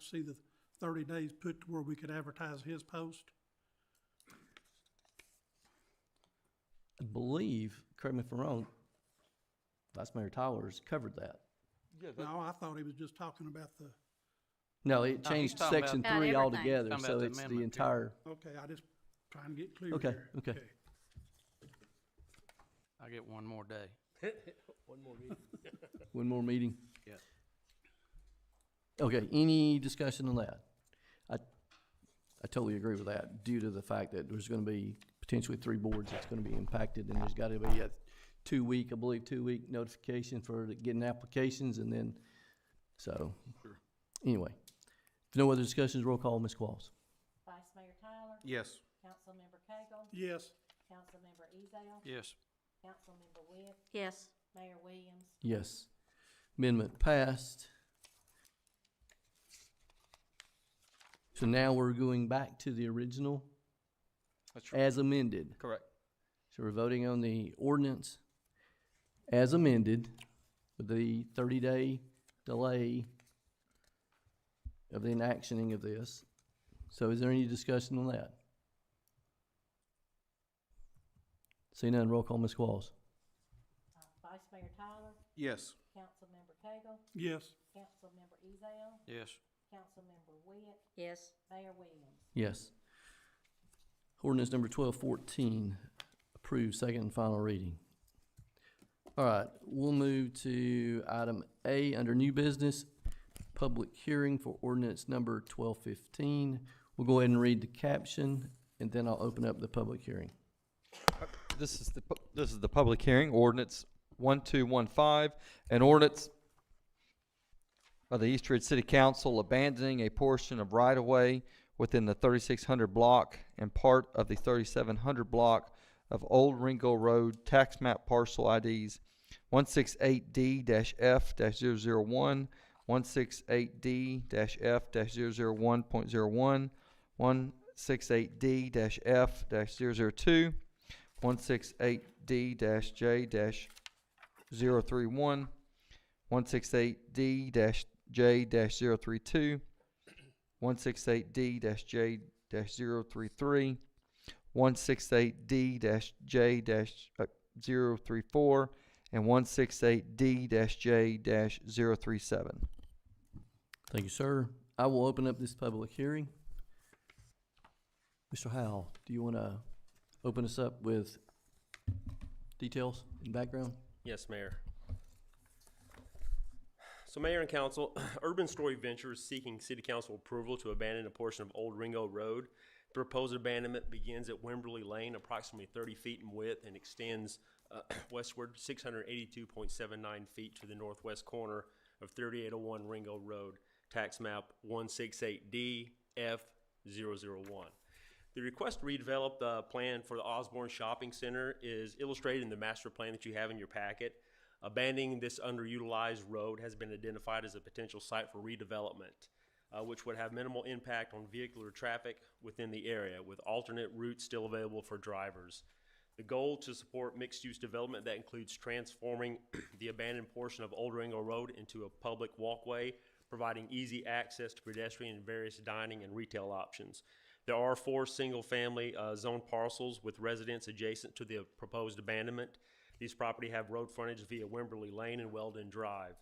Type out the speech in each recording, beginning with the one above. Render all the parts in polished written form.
to see the 30 days put to where we could advertise his post? I believe, correct me if I'm wrong, Vice Mayor Tyler's covered that. Yeah, No, I thought he was just talking about the, No, it No, he's changed talking section about 3 everything. altogether, Talking so about the it's the amendment, yeah. entire, okay, I just trying to get clear Okay, here. okay. I get one more day. one more meeting? Yeah. Okay, any discussion on that? I totally agree with that, due to the fact that there's gonna be potentially 3 boards that's gonna be impacted, and there's gotta be a 2-week notification for getting applications, and then, so. Sure. Anyway, if no other discussions, roll call, Ms. Qualls. Vice Mayor Tyler, Yes. Councilmember Cagle, Yes, Councilmember Ezell, Yes. Councilmember Witt, Yes. Mayor Williams, Yes. Amendment passed. So now we're going back to the original That's right. as amended. Correct. So we're voting on the ordinance as amended with the 30-day delay of the enactioning of this. So is there any discussion on that? See none, roll call, Ms. Qualls. Vice Mayor Tyler, Yes. Councilmember Cagle, yes, Councilmember Ezell, Yes. Councilmember Witt, Yes. Mayor Williams. Yes. Ordinance number 1214, approved, second and final reading. All right, we'll move to item A under new business, public hearing for ordinance number 1215. We'll go ahead and read the caption, and then I'll open up the public hearing. This is the public hearing, ordinance 1215, an ordinance of the East Ridge City Council abandoning a portion of right-of-way within the 3600 block and part of the 3700 block of Old Ringo Road, tax map parcel IDs 168D-F-001, 168D-F-001.01, 168D-F-002, 168D-J-031, 168D-J-032, 168D-J-033, 168D-J-034, and 168D-J-037. Thank you, sir. I will open up this public hearing. Mr. Howell, do you want to open us up with details and background? Yes, Mayor. So Mayor and Council, Urban Story Ventures is seeking City Council approval to abandon a portion of Old Ringo Road. The proposed abandonment begins at Wimberley Lane, approximately 30 feet in width, and extends westward 682.79 feet to the northwest corner of 3801 Ringo Road, tax map 168D-F001. The request to redevelop the plan for the Osborne Shopping Center is illustrated in the master plan that you have in your packet. Abandoning this underutilized road has been identified as a potential site for redevelopment, which would have minimal impact on vehicular traffic within the area, with alternate routes still available for drivers. The goal to support mixed-use development that includes transforming the abandoned portion of Old Ringo Road into a public walkway, providing easy access to pedestrian and various dining and retail options. There are 4 single-family zone parcels with residents adjacent to the proposed abandonment. These property have road frontage via Wimberley Lane and Weldon Drive,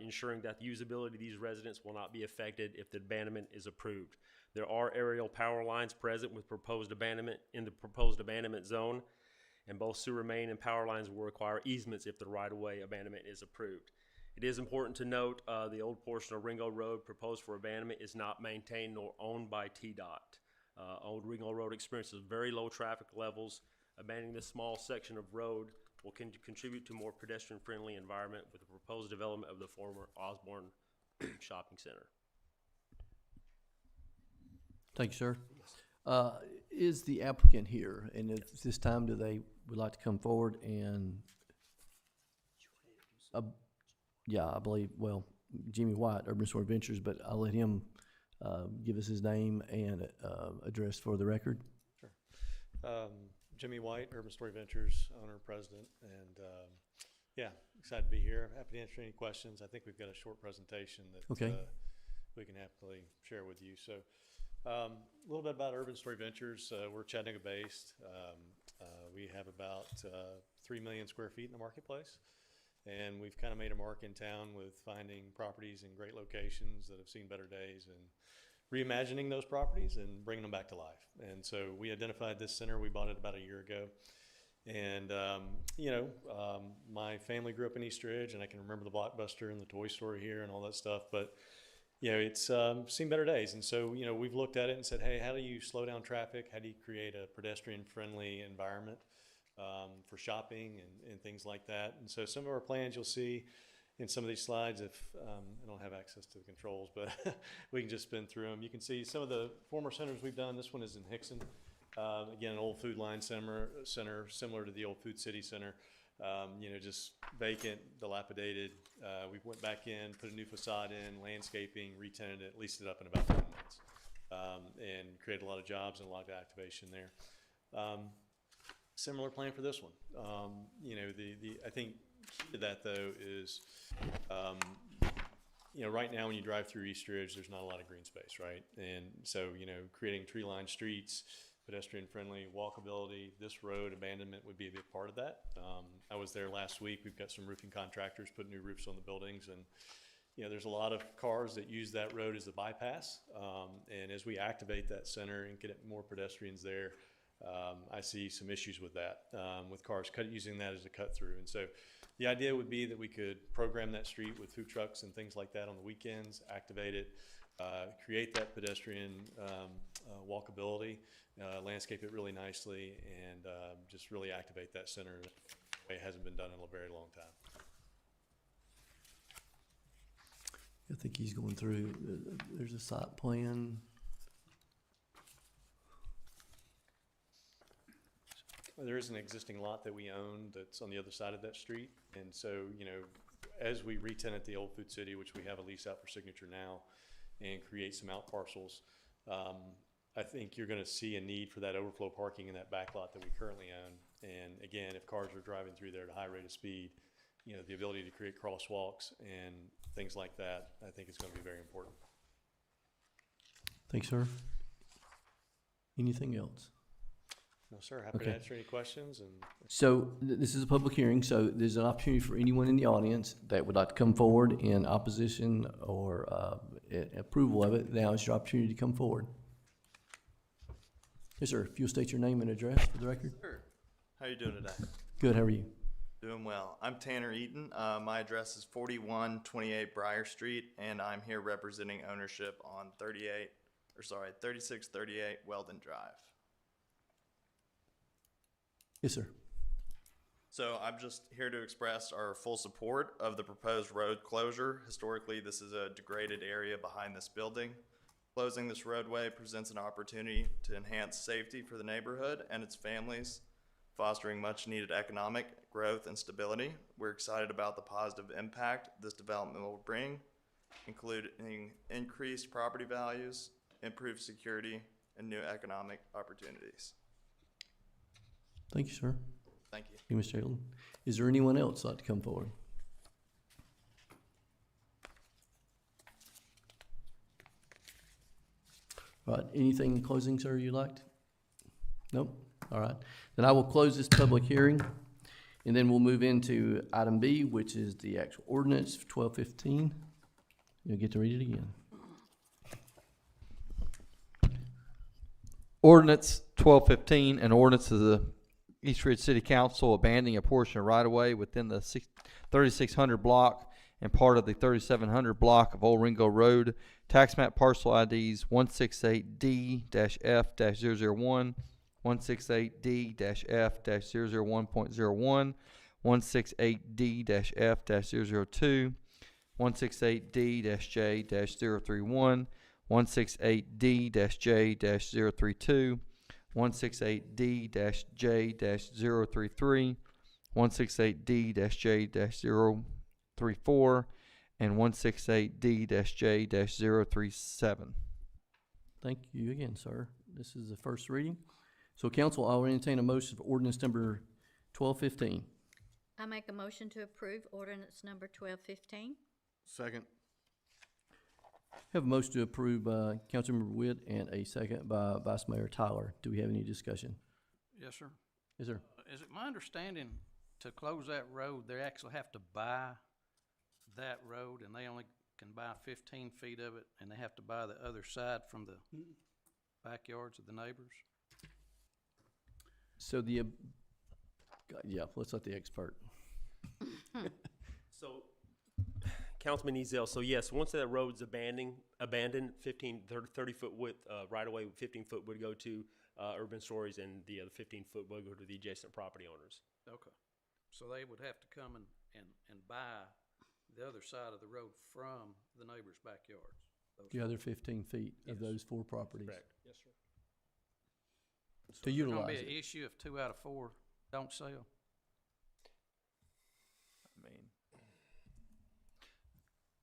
ensuring that the usability of these residents will not be affected if the abandonment is approved. There are aerial power lines present with proposed abandonment in the proposed abandonment zone, and both sewer main and power lines will require easements if the right-of-way abandonment is approved. It is important to note the old portion of Ringo Road proposed for abandonment is not maintained nor owned by TDOT. Old Ringo Road experiences very low traffic levels. Abandoning this small section of road will contribute to a more pedestrian-friendly environment with the proposed development of the former Osborne Shopping Center. Thank you, sir. Is the applicant here, and at this time, would like to come forward and, yeah, I believe, well, Jimmy White, Urban Story Ventures, but I'll let him give us his name and address for the record. Sure. Jimmy White, Urban Story Ventures, owner, president, and yeah, excited to be here. Happy to answer any questions. I think we've got a short presentation that Okay. we can happily share with you. So a little bit about Urban Story Ventures. We're Chattanooga based. We have about 3 million square feet in the marketplace. And we've kind of made a mark in town with finding properties in great locations that have seen better days and reimagining those properties and bringing them back to life. And so we identified this center. We bought it about a year ago. And, my family grew up in East Ridge, and I can remember the Blockbuster and the toy store here and all that stuff. But, it's seen better days. And so, we've looked at it and said, hey, how do you slow down traffic? How do you create a pedestrian-friendly environment for shopping and things like that? And so some of our plans you'll see in some of these slides, if I don't have access to the controls, but we can just spin through them. You can see some of the former centers we've done. This one is in Hickson. Again, an old Food Line center similar to the old Food City Center. Just vacant, dilapidated. We went back in, put a new facade in, landscaping, re-tenanted it, leased it up in about 10 months, and created a lot of jobs and a lot of activation there. Similar plan for this one. I think key to that though is, right now when you drive through East Ridge, there's not a lot of green space, right? And so, creating tree-lined streets, pedestrian-friendly walkability, this road abandonment would be a big part of that. I was there last week. We've got some roofing contractors putting new roofs on the buildings, and there's a lot of cars that use that road as a bypass. And as we activate that center and get more pedestrians there, I see some issues with that, with cars using that as a cut through. And so the idea would be that we could program that street with food trucks and things like that on the weekends, activate it, create that pedestrian walkability, landscape it really nicely, and just really activate that center. It hasn't been done in a very long time. I think he's going through, there's a site plan. There is an existing lot that we own that's on the other side of that street. And so, as we re-tenant the old Food City, which we have a lease out for signature now, and create some out parcels, I think you're going to see a need for that overflow parking in that back lot that we currently own. And again, if cars are driving through there at a high rate of speed, the ability to create crosswalks and things like that, I think is going to be very important. Thanks, sir. Anything else? No, sir. Happy Okay. to answer any questions. And So this is a public hearing, so there's an opportunity for anyone in the audience that would like to come forward in opposition or approval of it. Now is your opportunity to come forward. Yes, sir. If you'll state your name and address for the record. Sure. How you doing today? Good, how are you? Doing well. I'm Tanner Eaton. My address is 4128 Briar Street, and I'm here representing ownership on 3638 Weldon Drive. Yes, sir. So I'm just here to express our full support of the proposed road closure. Historically, this is a degraded area behind this building. Closing this roadway presents an opportunity to enhance safety for the neighborhood and its families, fostering much needed economic growth and stability. We're excited about the positive impact this development will bring, including increased property values, improved security, and new economic opportunities. Thank you, sir. Thank you. Thank you, Mr. Taylor. Is there anyone else like to come forward? All right, anything in closing, sir, you liked? Nope? All right. Then I will close this public hearing, and then we'll move into item B, which is the actual ordinance 1215. You'll get to read it again. Ordinance 1215, an ordinance of the East Ridge City Council abandoning a portion of right-of-way within the 3600 block and part of the 3700 block of Old Ringo Road, tax map parcel IDs 168D-F-001, 168D-F-001.01, 168D-F-002, 168D-J-031, 168D-J-032, 168D-J-033, 168D-J-034, and 168D-J-037. Thank you again, sir. This is the first reading. So council, I'll entertain a motion for ordinance number 1215. I make a motion to approve ordinance number 1215. Second. Have a motion to approve by Councilmember Witt and a second by Vice Mayor Tyler. Do we have any discussion? Yes, sir. Yes, sir. Is it my understanding to close that road, they actually have to buy that road and they only can buy 15 feet of it and they have to buy the other side from the backyards of the neighbors? So yeah, let's let the expert. So, Councilman Ezell, so yes, once that road's abandoned, 30-foot width, right away, 15-foot would go to, Urban Stories and the other 15-foot would go to the adjacent property owners. Okay. So they would have to come and buy the other side of the road from the neighbors' backyards? The other 15 feet of Yes. those 4 properties. Correct. Yes, sir. To Is there gonna utilize be an it. issue if 2 out of 4 don't sell? I mean,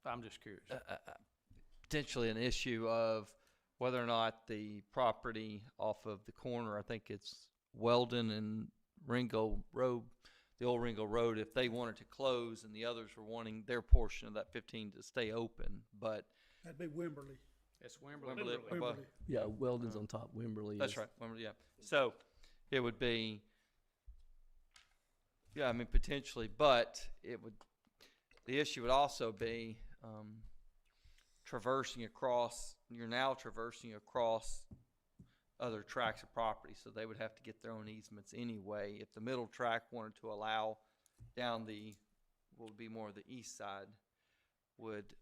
I'm just curious. potentially an issue of whether or not the property off of the corner, I think it's Weldon and Ringo Road, the old Ringo Road, if they wanted to close and the others were wanting their portion of that 15 to stay open, but That'd be Wimberley. It's Wimberley. Wimberley above- Wimberley. Yeah, Weldon's on top, Wimberley That's is. right, remember, yeah. So it would be, yeah, I mean, potentially, but the issue would also be you're now traversing across other tracts of property, so they would have to get their own easements anyway. If the middle tract wanted to allow down what would be more of the east side, would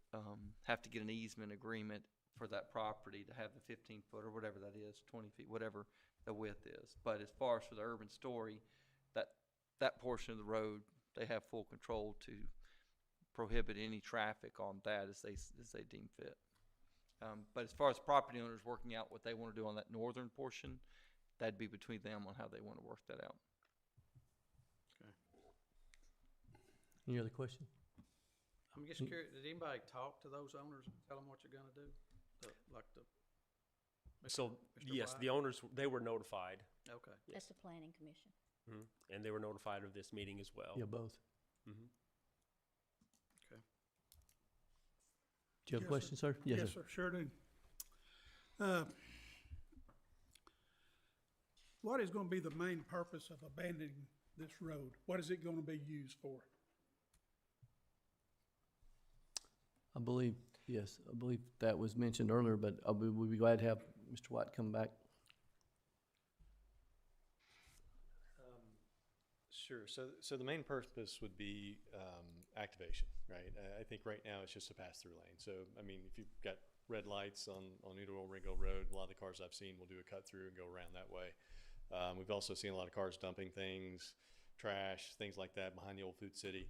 have to get an easement agreement for that property to have the 15-foot or whatever that is, 20 feet, whatever the width is. But as far as for the Urban Story, that portion of the road, they have full control to prohibit any traffic on that as they deem fit. But as far as property owners working out what they want to do on that northern portion, that'd be between them on how they want to work that out. Any other question? I'm just curious, did anybody talk to those owners and tell them what you're gonna do? So, Mr. yes, White? the owners, they were notified, Okay. That's the planning commission. and they were notified of this meeting as well. Yeah, both. Mhm. Do you have a Yes, question, sir? Yes, sir, sure do. What is gonna be the main purpose of abandoning this road? What is it gonna be used for? I believe that was mentioned earlier, but we'll be glad to have Mr. White come back. Sure. So the main purpose would be activation, right? I think right now it's just a pass-through lane. So, I mean, if you've got red lights on either old Ringo Road, a lot of the cars I've seen will do a cut-through and go around that way. We've also seen a lot of cars dumping things, trash, things like that behind the old Food City.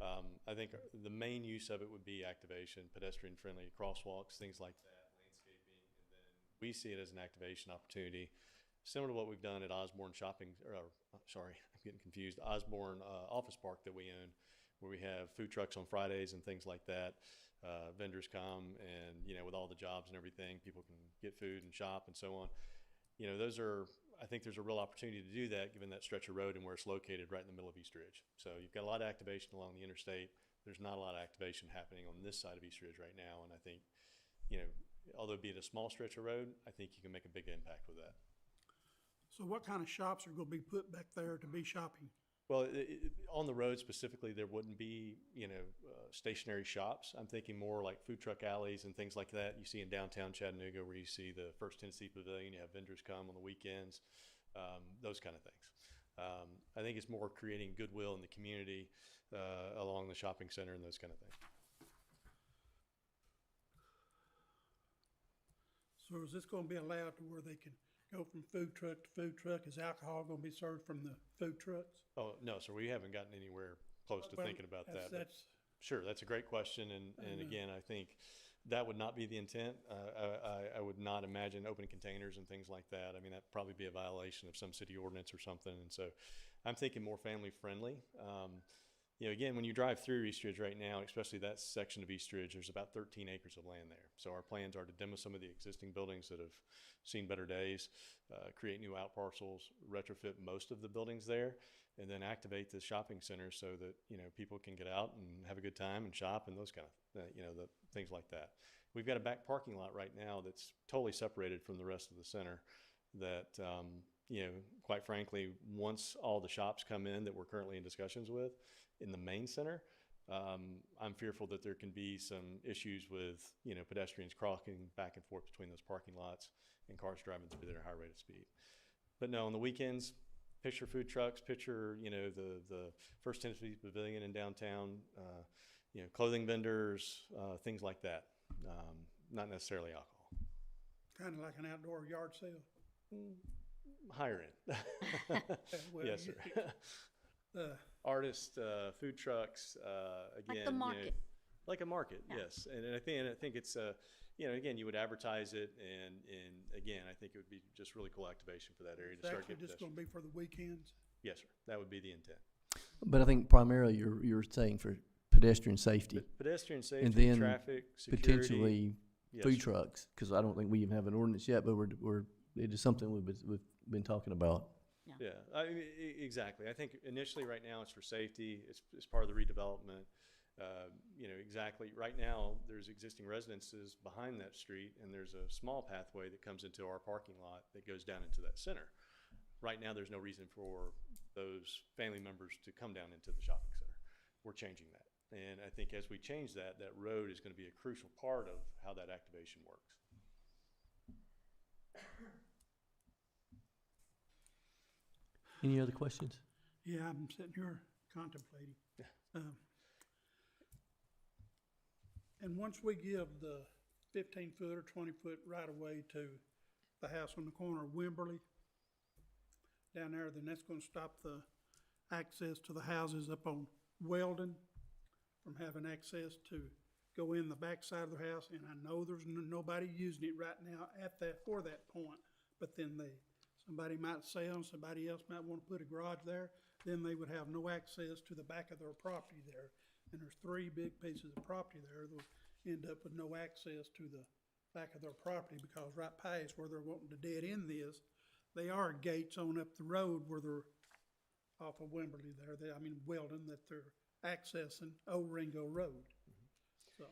I think the main use of it would be activation, pedestrian-friendly crosswalks, things like that, landscaping, and then we see it as an activation opportunity, similar to what we've done at Osborne I'm getting confused, Osborne Office Park that we own, where we have food trucks on Fridays and things like that. Vendors come and, with all the jobs and everything, people can get food and shop and so on. I think there's a real opportunity to do that given that stretch of road and where it's located right in the middle of East Ridge. So you've got a lot of activation along the interstate. There's not a lot of activation happening on this side of East Ridge right now. And I think, although be it a small stretch of road, I think you can make a big impact with that. So what kind of shops are gonna be put back there to be shopping? Well, on the road specifically, there wouldn't be, stationary shops. I'm thinking more like food truck alleys and things like that. You see in downtown Chattanooga where you see the First Tennessee Pavilion, you have vendors come on the weekends, those kind of things. I think it's more creating goodwill in the community along the shopping center and those kind of things. So is this gonna be allowed to where they can go from food truck to food truck? Is alcohol gonna be served from the food trucks? Oh, no, sir, we haven't gotten anywhere close to Well, thinking about that. but- That's, Sure, that's a great question, and again, I think that would not be the intent. I would not imagine open containers and things like that. I mean, that'd probably be a violation of some city ordinance or something, and so I'm thinking more family-friendly. Again, when you drive through East Ridge right now, especially that section of East Ridge, there's about 13 acres of land there. So our plans are to demo some of the existing buildings that have seen better days, create new out parcels, retrofit most of the buildings there, and then activate the shopping center so that, you know, people can get out and have a good time and shop and those kind of, you know, the things like that. We've got a back parking lot right now that's totally separated from the rest of the center that, you know, quite frankly, once all the shops come in that we're currently in discussions with in the main center, I'm fearful that there can be some issues with, you know, pedestrians crossing back and forth between those parking lots and cars driving through there at a high rate of speed. But no, on the weekends, picture food trucks, picture, you know, the First Tennessee Pavilion in downtown, you know, clothing vendors, things like that. Not necessarily alcohol. Kind of like an outdoor yard sale. Higher end. Well, Yes, sir. Artists, food trucks, again, the you know, market. like a market, Yeah. yes. And I think it's, you know, again, you would advertise it, and again, I think it would be just really cool activation for that area to It's start actually getting just gonna be for the weekends. Yes, sir. That would be the intent. But I think primarily you're saying for pedestrian safety, Pedestrian and safety, then traffic, security. potentially Yes, food sir. trucks, because I don't think we even have an ordinance yet, but it is something we've been talking about. Yeah, I mean, exactly. I think initially, right now, it's for safety. It's part of the redevelopment. You know, exactly. Right now, there's existing residences behind that street, and there's a small pathway that comes into our parking lot that goes down into that center. Right now, there's no reason for those family members to come down into the shopping center. We're changing that. And I think as we change that, that road is going to be a crucial part of how that activation works. Any other questions? Yeah, I'm sitting here contemplating. And once we give the 15-foot or 20-foot right-of-way to the house on the corner of Wimberley down there, then that's gonna stop the access to the houses up on Weldon from having access to go in the backside of the house. And I know there's nobody using it right now for that point, but then somebody might sell, and somebody else might want to put a garage there, then they would have no access to the back of their property there. And there's 3 big pieces of property there, they'll end up with no access to the back of their property, because right past where they're wanting to dead end this, they are gates on up the road where they're off of Wimberley there, Weldon, that they're accessing Old Ringo Road. So,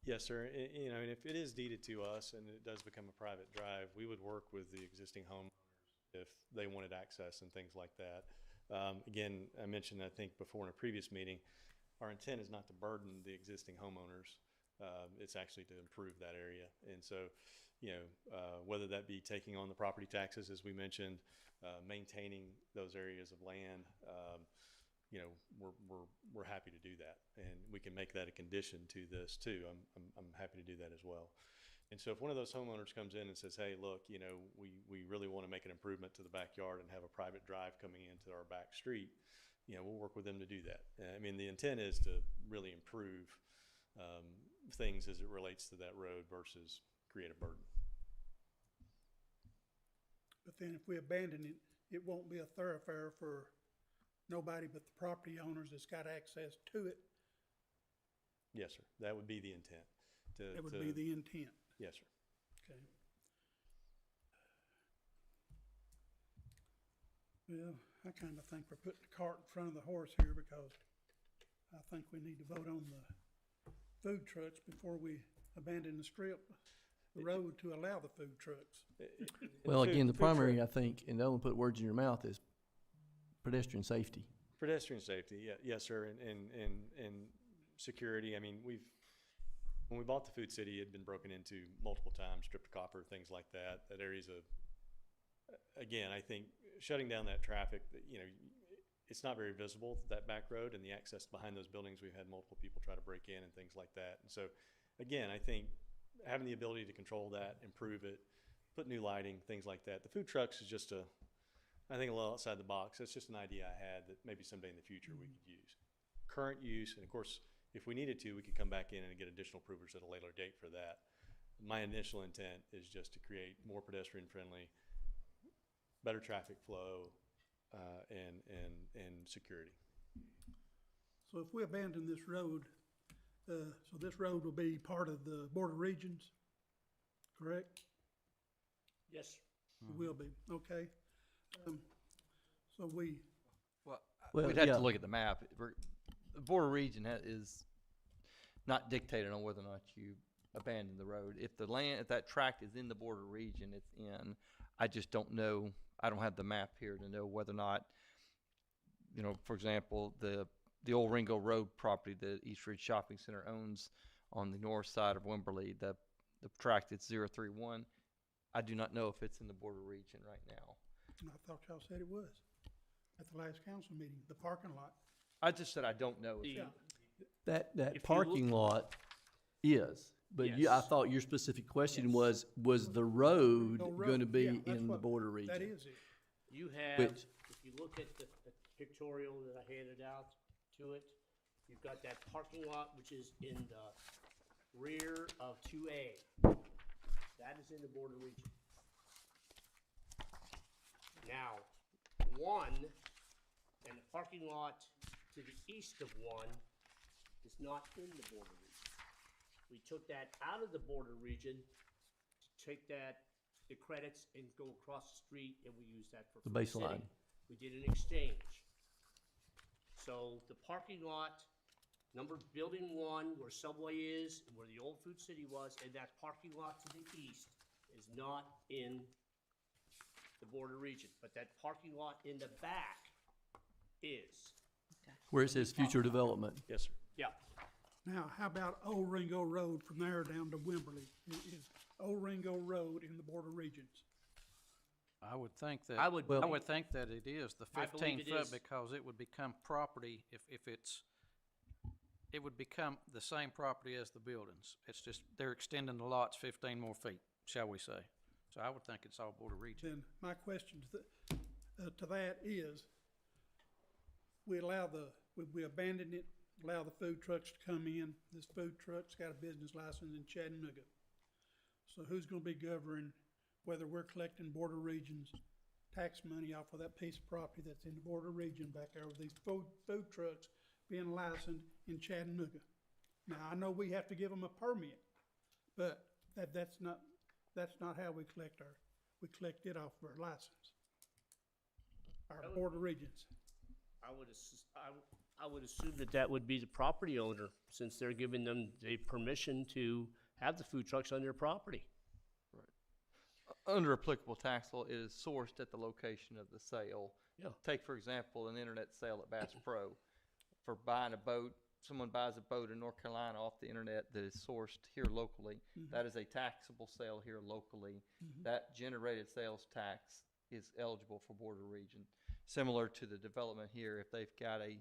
Yes, sir. You know, and if it is deeded to us and it does become a private drive, we would work with the existing homeowners if they wanted access and things like that. Again, I mentioned, I think before in a previous meeting, our intent is not to burden the existing homeowners. It's actually to improve that area. And so, you know, whether that be taking on the property taxes, as we mentioned, maintaining those areas of land, you know, we're happy to do that, and we can make that a condition to this too. I'm happy to do that as well. And so if one of those homeowners comes in and says, hey, look, you know, we really want to make an improvement to the backyard and have a private drive coming into our back street, you know, we'll work with them to do that. I mean, the intent is to really improve things as it relates to that road versus create a burden. but then if we abandon it, it won't be a thoroughfare for nobody but the property owners that's got access to it. Yes, sir. That would be the intent. That would be the intent. Yes, sir. Okay. Well, I kind of think we're putting the cart in front of the horse here, because I think we need to vote on the food trucks before we abandon the road to allow the food trucks. Well, again, the Food primary, truck- I think, and don't put words in your mouth, is pedestrian safety. Pedestrian safety, yeah, yes, sir, and security. I mean, when we bought the Food City, it had been broken into multiple times, stripped of copper, things like that. That area's again, I think shutting down that traffic, you know, it's not very visible, that back road, and the access behind those buildings, we've had multiple people try to break in and things like that. And so, again, I think having the ability to control that, improve it, put new lighting, things like that. The food trucks is just I think a little outside the box. That's just an idea I had that maybe someday in the future we could use. Current use, and of course, if we needed to, we could come back in and get additional approvers at a later date for that. My initial intent is just to create more pedestrian friendly, better traffic flow, and security. So if we abandon this road, so this road will be part of the Board of Regions, correct? Yes. It will be, okay. So we Well, we'd have yeah. to look at the map. The border region is not dictated on whether or not you abandon the road. If that tract is in the border region, it's in. I just don't know, I don't have the map here to know whether or not, for example, the old Ringo Road property that East Ridge Shopping Center owns on the north side of Wimberley, the tract that's 031, I do not know if it's in the border region right now. And I thought y'all said it was at the last council meeting, the parking lot. I just said I don't know. Yeah. That If you look- parking lot is, but I Yes. thought your specific question Yes. was the road No road. gonna be Yeah, that's in the what- border region? That is it. You have, Which- if you look at the pictorial that I handed out to it, you've got that parking lot, which is in the rear of 2A. That is in the border region. Now, 1, and the parking lot to the east of 1 is not in the border region. We took that out of the border region to take the credits and go across the street, and we used that for The Food City. baseline. We did an exchange. So the parking lot, building 1, where Subway is, and where the old Food City was, and that parking lot to the east is not in the border region, but that parking lot in the back is. Where it says future development. Yes, sir. Yeah. Now, how about Old Ringo Road from there down to Wimberley? Is Old Ringo Road in the border regions? I would think that, I would- I would think that it is the I believe 15 it foot is. because it would become property it would become the same property as the buildings. It's just, they're extending the lots 15 more feet, shall we say. So I would think it's all border region. Then my question to that is, we abandon it, allow the food trucks to come in. This food truck's got a business license in Chattanooga. So who's gonna be governing whether we're collecting border regions tax money off of that piece of property that's in the border region back there with these food trucks being licensed in Chattanooga? Now, I know we have to give them a permit, but that's not how we collect it off of our license. Our border regions. I would assume that would be the property owner, since they're giving them the permission to have the food trucks on their property. Under applicable tax law, it is sourced at the location of the sale. Yeah. Take, for example, an internet sale at Bass Pro. For buying a boat, someone buys a boat in North Carolina off the internet that is sourced here locally. That is a taxable sale here locally. That generated sales tax is eligible for border region. Similar to the development here, if they've got a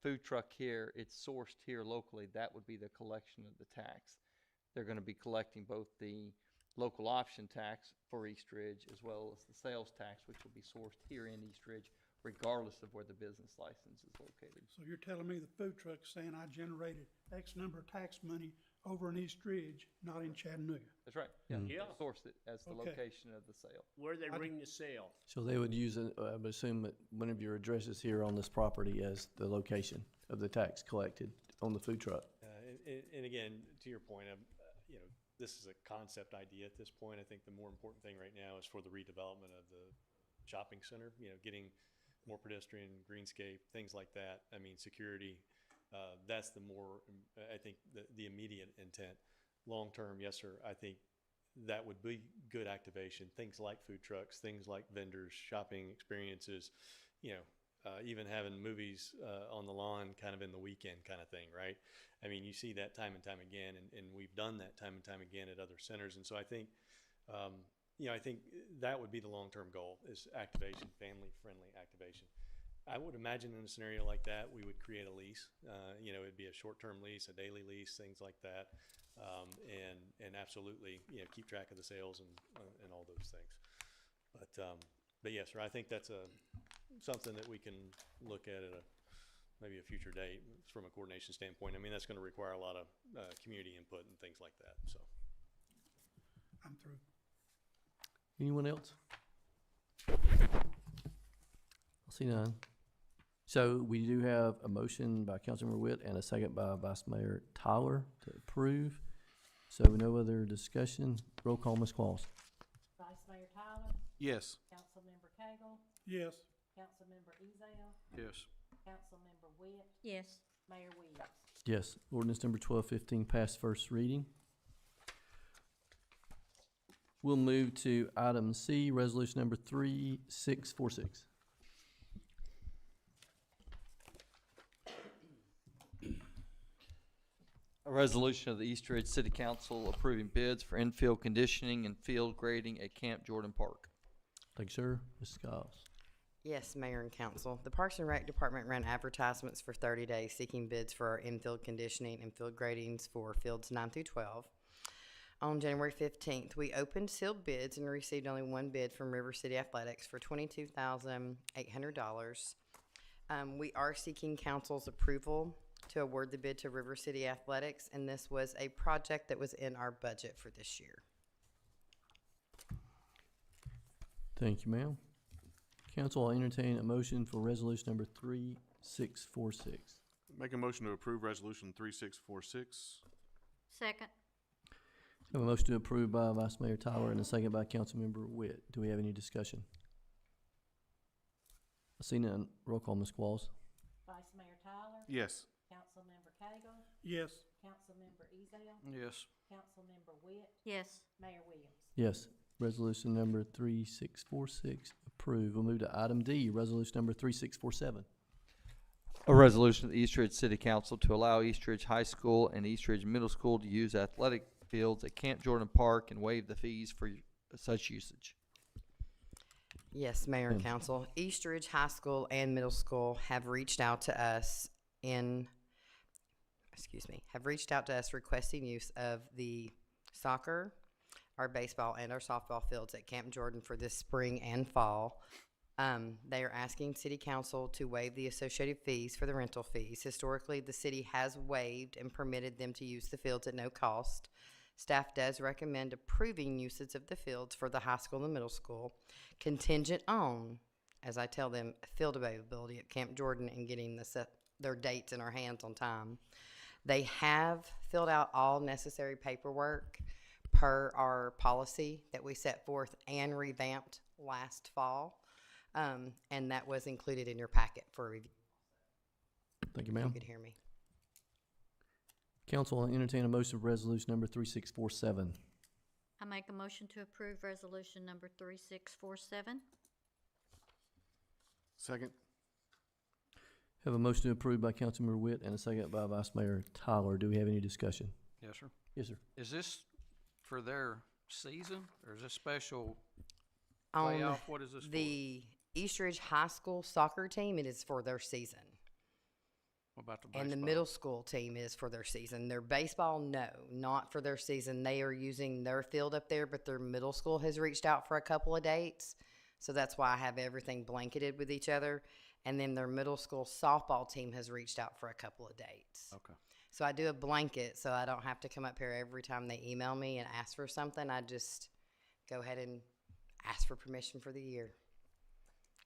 food truck here, it's sourced here locally, that would be the collection of the tax. They're gonna be collecting both the local option tax for East Ridge as well as the sales tax, which will be sourced here in East Ridge, regardless of where the business license is located. So you're telling me the food truck's saying I generated X number of tax money over in East Ridge, not in Chattanooga? That's right. Yeah. Yeah. Sourced it as the Okay. location of the sale. Where they bring the sale. So they would use, I would assume that one of your addresses here on this property as the location of the tax collected on the food truck. And again, to your point, this is a concept idea at this point. I think the more important thing right now is for the redevelopment of the shopping center, getting more pedestrian, greenscape, things like that. I mean, security, that's the more, I think, the immediate intent. Long-term, yes, sir, I think that would be good activation. Things like food trucks, things like vendors, shopping experiences, even having movies on the lawn kind of in the weekend kind of thing, right? I mean, you see that time and time again, and we've done that time and time again at other centers. And so I think, I think that would be the long-term goal is activation, family-friendly activation. I would imagine in a scenario like that, we would create a lease. It'd be a short-term lease, a daily lease, things like that. And absolutely, keep track of the sales and all those things. But yes, sir, I think that's something that we can look at maybe a future date from a coordination standpoint. I mean, that's going to require a lot of community input and things like that, so. I'm through. Anyone else? I see none. So we do have a motion by Councilmember Witt and a second by Vice Mayor Tyler to approve. So no other discussion. Roll call, Ms. Claus. Vice Mayor Tyler, Yes. Councilmember Cagle, Yes, Councilmember Ezell, Yes. Councilmember Witt, Yes. Mayor Williams. Yes. Ordinance number 1215 passed first reading. We'll move to item C, resolution number 3646. A resolution of the East Ridge City Council approving bids for infield conditioning and field grading at Camp Jordan Park. Thank you, sir. Ms. Skiles. Yes, Mayor and Council. The Parks and Rec Department ran advertisements for 30 days seeking bids for our infield conditioning and field gradings for fields 9 through 12. On January 15th, we opened sealed bids and received only one bid from River City Athletics for $22,800. We are seeking council's approval to award the bid to River City Athletics, and this was a project that was in our budget for this year. Thank you, ma'am. Council, I'll entertain a motion for resolution number 3646. Make a motion to approve resolution 3646. Second. Have a motion to approve by Vice Mayor Tyler and a second by Councilmember Witt. Do we have any discussion? I see none. Roll call, Ms. Qualls. Vice Mayor Tyler, Yes. Councilmember Cagle, Yes. Councilmember Ezell, Yes. Councilmember Witt, Yes. Mayor Williams. Yes. Resolution number 3646 approved. We'll move to item D, resolution number 3647. A resolution of the East Ridge City Council to allow East Ridge High School and East Ridge Middle School to use athletic fields at Camp Jordan Park and waive the fees for such usage. Yes, Mayor and Mm. Council. East Ridge High School and Middle School have reached out to us requesting use of the soccer, our baseball, and our softball fields at Camp Jordan for this spring and fall. They are asking City Council to waive the associated fees for the rental fees. Historically, the city has waived and permitted them to use the fields at no cost. Staff does recommend approving usage of the fields for the high school and the middle school, contingent on, as I tell them, field availability at Camp Jordan and getting their dates in our hands on time. They have filled out all necessary paperwork per our policy that we set forth and revamped last fall. And that was included in your packet for review. Thank you, If ma'am. you could hear me. Council, I'll entertain a motion for resolution number 3647. I make a motion to approve resolution number 3647. Second. Have a motion to approve by Councilmember Witt and a second by Vice Mayor Tyler. Do we have any discussion? Yes, sir. Yes, sir. Is this for their season, or is this special On playoff? What is this for? the East Ridge High School soccer team, it is for their season. What about the baseball? And the middle school team is for their season. Their baseball, no, not for their season. They are using their field up there, but their middle school has reached out for a couple of dates. So that's why I have everything blanketed with each other. And then their middle school softball team has reached out for a couple of dates. Okay. So I do a blanket so I don't have to come up here every time they email me and ask for something. I just go ahead and ask for permission for the year.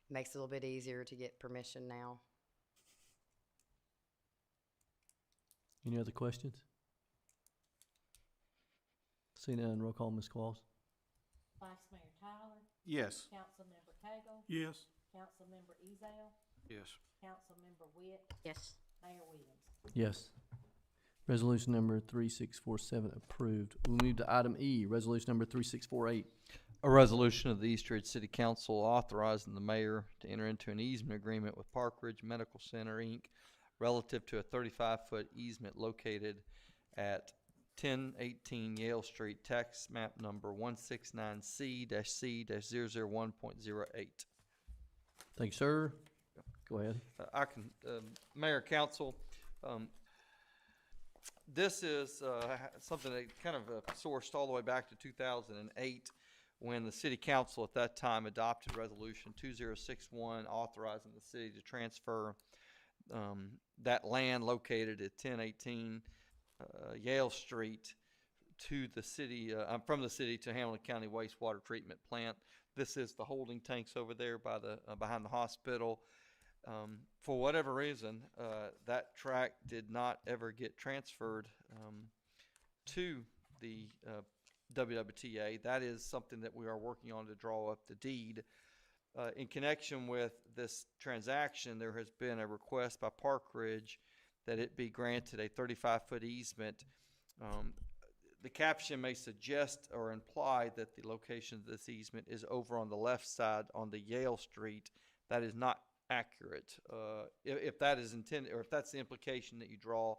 Makes it a little bit easier to get permission now. Any other questions? See none. Roll call, Ms. Qualls. Vice Mayor Tyler, Yes. Councilmember Cagle, Yes. Councilmember Ezell, Yes. Councilmember Witt, Yes. Mayor Williams. Yes. Resolution number 3647 approved. We'll move to item E, resolution number 3648. A resolution of the East Ridge City Council authorizing the mayor to enter into an easement agreement with Park Ridge Medical Center, Inc. relative to a 35-foot easement located at 1018 Yale Street, tax map number 169C-C-001.08. Thank you, sir. Go ahead. Mayor, Council, this is something that kind of sourced all the way back to 2008 when the City Council at that time adopted Resolution 2061 authorizing the city to transfer that land located at 1018 Yale Street to the city, from the city to Hamilton County Wastewater Treatment Plant. This is the holding tanks over there by the behind the hospital. For whatever reason, that tract did not ever get transferred to the WWTA. That is something that we are working on to draw up the deed. in connection with this transaction, there has been a request by Park Ridge that it be granted a 35-foot easement. The caption may suggest or imply that the location of this easement is over on the left side on the Yale Street. That is not accurate. If that is intended, or if that's the implication that you draw,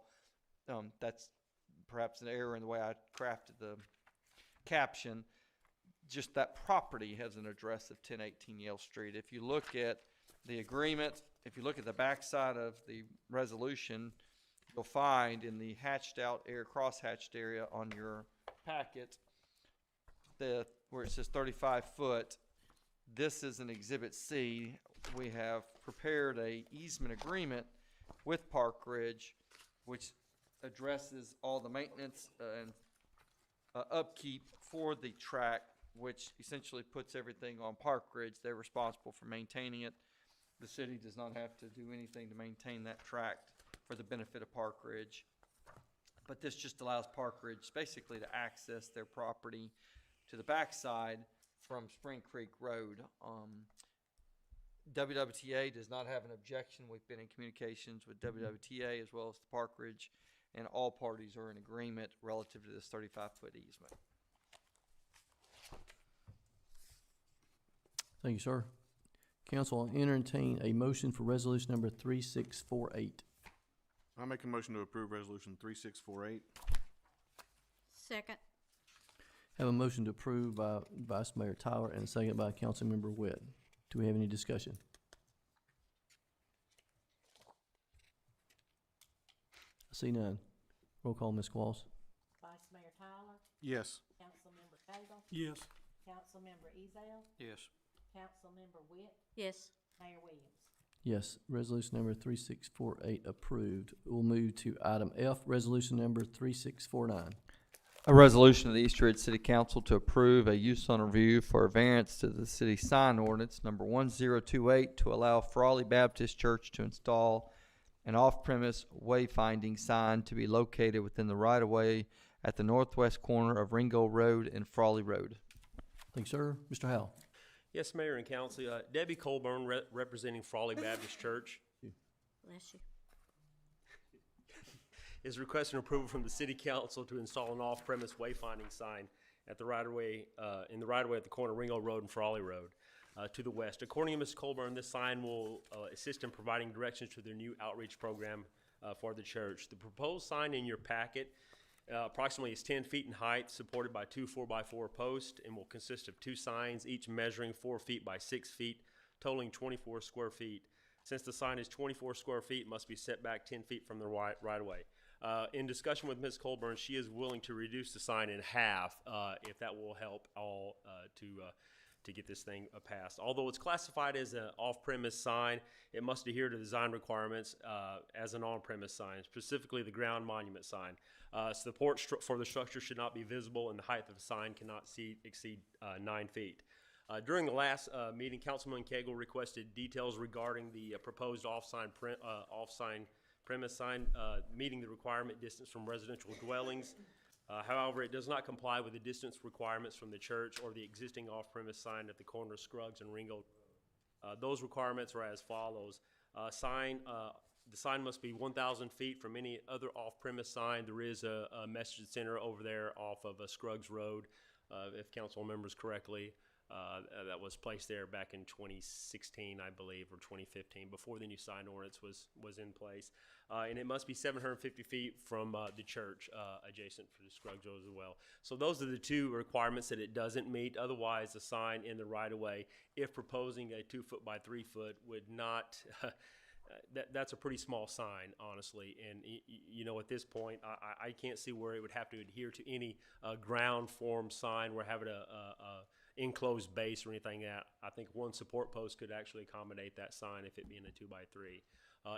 that's perhaps an error in the way I crafted the caption. Just that property has an address of 1018 Yale Street. If you look at the agreement, if you look at the backside of the resolution, you'll find in the hatched out area, cross-hatched area on your packet, where it says 35 foot, this is an Exhibit C. We have prepared a easement agreement with Park Ridge, which addresses all the maintenance and upkeep for the track, which essentially puts everything on Park Ridge. They're responsible for maintaining it. The city does not have to do anything to maintain that tract for the benefit of Park Ridge. But this just allows Park Ridge basically to access their property to the backside from Spring Creek Road. WWTA does not have an objection. We've been in communications with WWTA as well as the Park Ridge, and all parties are in agreement relative to this 35-foot easement. Thank you, sir. Council, I'll entertain a motion for resolution number 3648. I make a motion to approve resolution 3648. Second. Have a motion to approve by Vice Mayor Tyler and a second by Councilmember Witt. Do we have any discussion? I see none. Roll call, Ms. Qualls. Vice Mayor Tyler, Yes. Councilmember Cagle, Yes. Councilmember Ezell, Yes. Councilmember Witt, Yes. Mayor Williams. Yes, resolution number 3648 approved. We'll move to item F, resolution number 3649. A resolution of the East Ridge City Council to approve a use on review for a variance to the city sign ordinance number 1028 to allow Frawley Baptist Church to install an off-premise wayfinding sign to be located within the right-of-way at the northwest corner of Ringo Road and Frawley Road. Thank you, sir. Mr. Howell. Yes, Mayor and Council. Debbie Colburn, representing Frawley Baptist Church, Bless you. is requesting approval from the City Council to install an off-premise wayfinding sign at the right-of-way, in the right-of-way at the corner of Ringo Road and Frawley Road to the west. According to Ms. Colburn, this sign will assist in providing directions to their new outreach program for the church. The proposed sign in your packet approximately is 10 feet in height, supported by two 4x4 posts, and will consist of two signs, each measuring 4 feet by 6 feet, totaling 24 square feet. Since the sign is 24 square feet, it must be set back 10 feet from the right-of-way. In discussion with Ms. Colburn, she is willing to reduce the sign in half if that will help all to get this thing passed. Although it's classified as an off-premise sign, it must adhere to design requirements as an on-premise sign, specifically the ground monument sign. Support for the structure should not be visible, and the height of the sign cannot exceed 9 feet. During the last meeting, Councilman Cagle requested details regarding the proposed off-sign premise sign meeting the requirement distance from residential dwellings. However, it does not comply with the distance requirements from the church or the existing off-premise sign at the corner of Scruggs and Ringo. Those requirements are as follows. The sign must be 1,000 feet from any other off-premise sign. There is a message center over there off of Scruggs Road, if council remembers correctly. That was placed there back in 2016, I believe, or 2015, before the new sign ordinance was in place. And it must be 750 feet from the church adjacent for the Scruggs Road as well. So those are the two requirements that it doesn't meet. Otherwise, the sign in the right-of-way, if proposing a 2 foot by 3 foot, would not that's a pretty small sign, honestly. And you know, at this point, I can't see where it would have to adhere to any ground form sign. We're having a enclosed base or anything like that. I think one support post could actually accommodate that sign if it being a 2 by 3.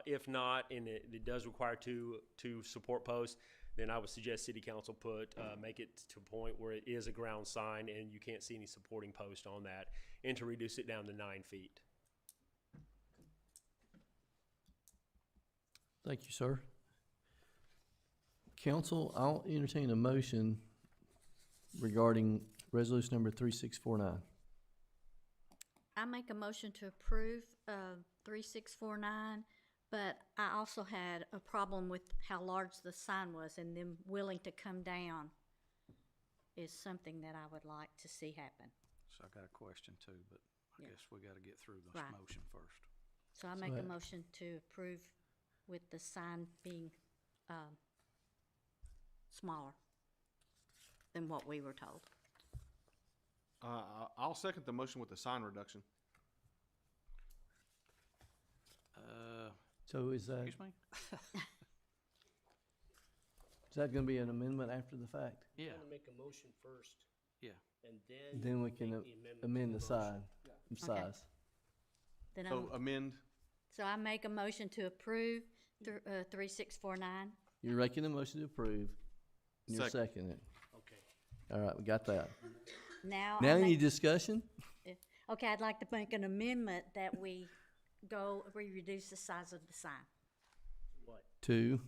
If not, and it does require two support posts, then I would suggest City Council make it to a point where it is a ground sign and you can't see any supporting post on that, and to reduce it down to 9 feet. Thank you, sir. Council, I'll entertain a motion regarding resolution number 3649. I make a motion to approve, 3649, but I also had a problem with how large the sign was, and them willing to come down is something that I would like to see happen. So I got a question too, but I Yeah. guess we gotta get through this Right. motion first. So I make a that- motion to approve with the sign being, smaller than what we were told. I'll second the motion with the sign reduction. So is that, Excuse me? is that gonna be an amendment after the fact? You Yeah, wanna make a motion first, yeah. and then. Then we can make the amendment to amend the motion. sign, size. Then So amend, so I make a motion to approve 3649. You're making a motion to approve, and you're Second. seconding it. Okay. All right, we got that. Now, Now any discussion? okay, I'd like to make an amendment that we reduce the size of the sign. What? Two.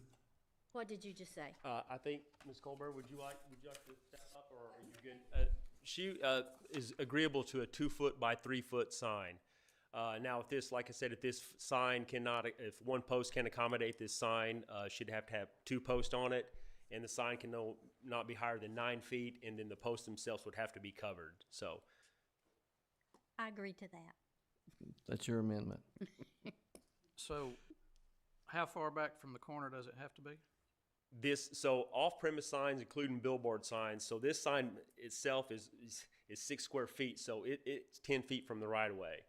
What did you just say? I think, Ms. Colbert, would you like to step up, or are you good? She, is agreeable to a 2-foot by 3-foot sign. Now, if this, like I said, if this sign cannot, if one post can accommodate this sign, she'd have to have 2 posts on it, and the sign can not be higher than 9 feet, and then the posts themselves would have to be covered, so. I agree to that. That's your amendment. So how far back from the corner does it have to be? So off-premise signs, including billboard signs, so this sign itself is 6 square feet, so it's 10 feet from the right-of-way.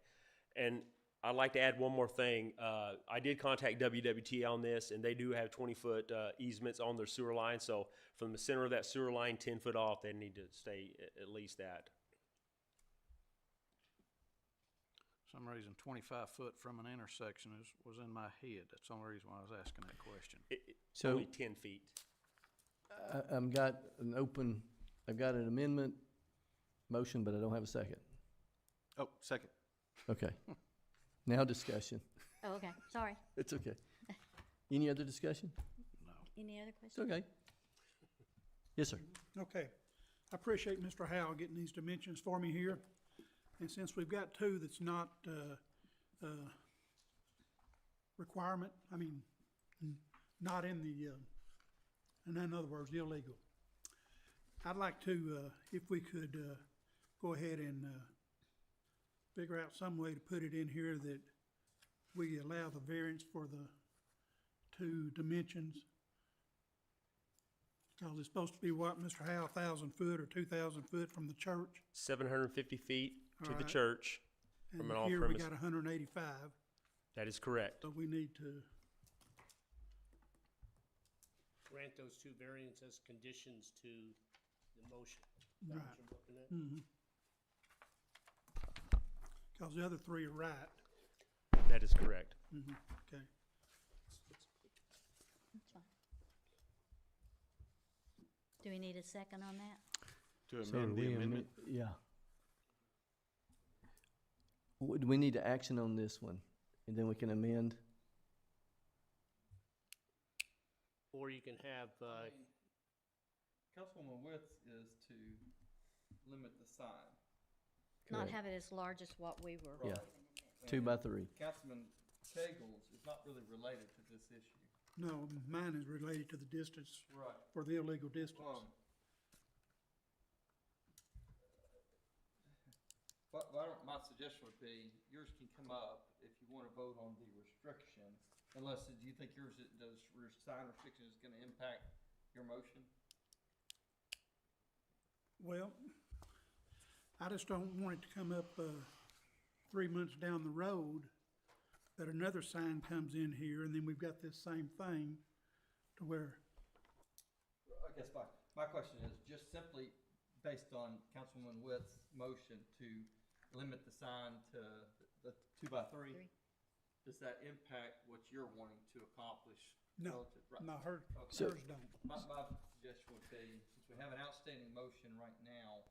And I'd like to add one more thing. I did contact WWT on this, and they do have 20-foot easements on their sewer line, so from the center of that sewer line, 10 foot off, they need to stay at least that. Some reason 25 foot from an intersection was in my head. That's the only reason why I was asking that question. So- Only 10 feet. I've got an amendment motion, but I don't have a second. oh, second. Okay. Now discussion. Oh, okay, sorry. It's okay. Any other discussion? Any other It's questions? okay. Yes, sir. Okay. I appreciate Mr. Howe getting these dimensions for me here. And since we've got 2 that's not, requirement, not in the, in other words, illegal. I'd like to, if we could, go ahead and, figure out some way to put it in here that we allow the variance for the 2 dimensions. Because it's supposed to be what, Mr. Howe, 1,000 foot or 2,000 foot from the church? 750 feet to the Alright. church from an And here we off-premise. got 185, That is correct. so we need to, Grant those 2 variances conditions to the motion. Is that what Right. you're looking at? because the other 3 are right. That is correct. Okay. That's fine. Do we need a second on that? To So amend the we amendment. Yeah. Do we need to action on this one, and then we can amend? Or you can have, Councilwoman Witz is to limit the sign. Not Correct. have it as large as what we were. Yeah. 2 by 3. Councilman Cagles is not really related to this issue. No, mine is related to the distance, Right. for the illegal distance. My suggestion would be, yours can come up if you want to vote on the restriction, unless, do you think yours, sign restriction is going to impact your motion? Well, I just don't want it to come up, 3 months down the road, that another sign comes in here, and then we've got this same thing to where, I guess my question is just simply based on Councilwoman Witt's motion to limit the sign to the 2 by 3. Does that impact what you're wanting to accomplish? no, relative- right. no, hers So- don't. My suggestion would be, since we have an outstanding motion right now,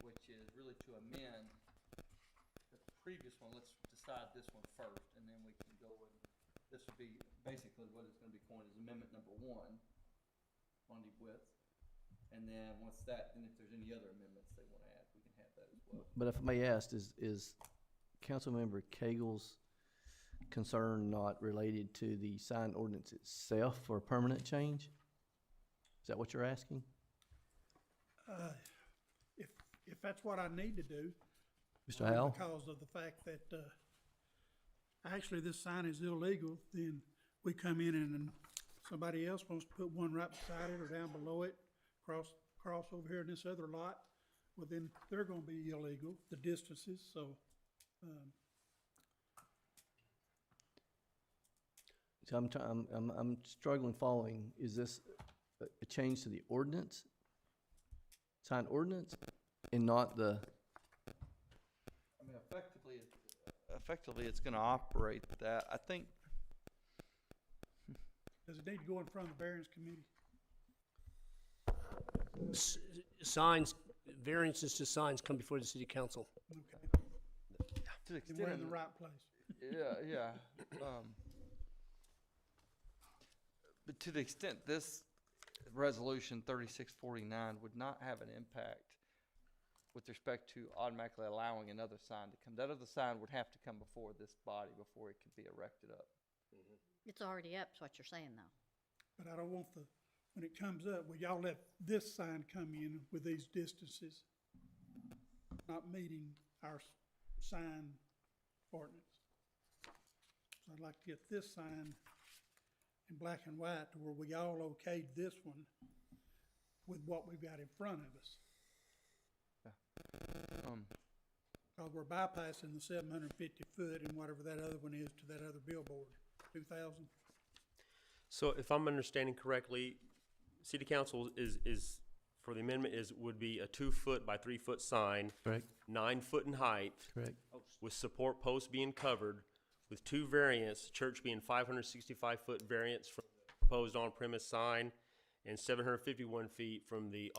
which is really to amend the previous one, let's decide this one first, and then we can go and, this would be basically what it's gonna be coined as amendment number 1, Monday width. And then once that, and if there's any other amendments they wanna add, we can have that as well. But if I may ask, is Councilmember Cagle's concern not related to the sign ordinance itself for a permanent change? Is that what you're asking? If that's what I need to do. Mr. Howell? Because of the fact that, actually this sign is illegal, then we come in and somebody else wants to put one right beside it or down below it, cross over here in this other lot, well then they're gonna be illegal, the distances, so, So I'm struggling following, is this a change to the ordinance? Sign ordinance and not the, I mean, effectively, it's gonna operate that. I think, does it need to go in front of the variance committee? Signs, variances to signs come before the city council. Okay, to the then we're in extent, the right place. yeah. But to the extent this resolution 3649 would not have an impact with respect to automatically allowing another sign to come, that other sign would have to come before this body before it could be erected up. It's already up, is what you're saying, though. But I don't want when it comes up, will y'all let this sign come in with these distances? Not meeting our sign ordinance. So I'd like to get this sign in black and white to where we all okayed this one with what we've got in front of us. Because we're bypassing the 750 foot and whatever that other one is to that other billboard, 2,000. So if I'm understanding correctly, city council is for the amendment would be a 2 foot by 3 foot sign, correct, 9 foot in height, correct? with support posts being covered, with 2 variants, the church being 565 foot variance from the proposed on-premise sign, and 751 feet from the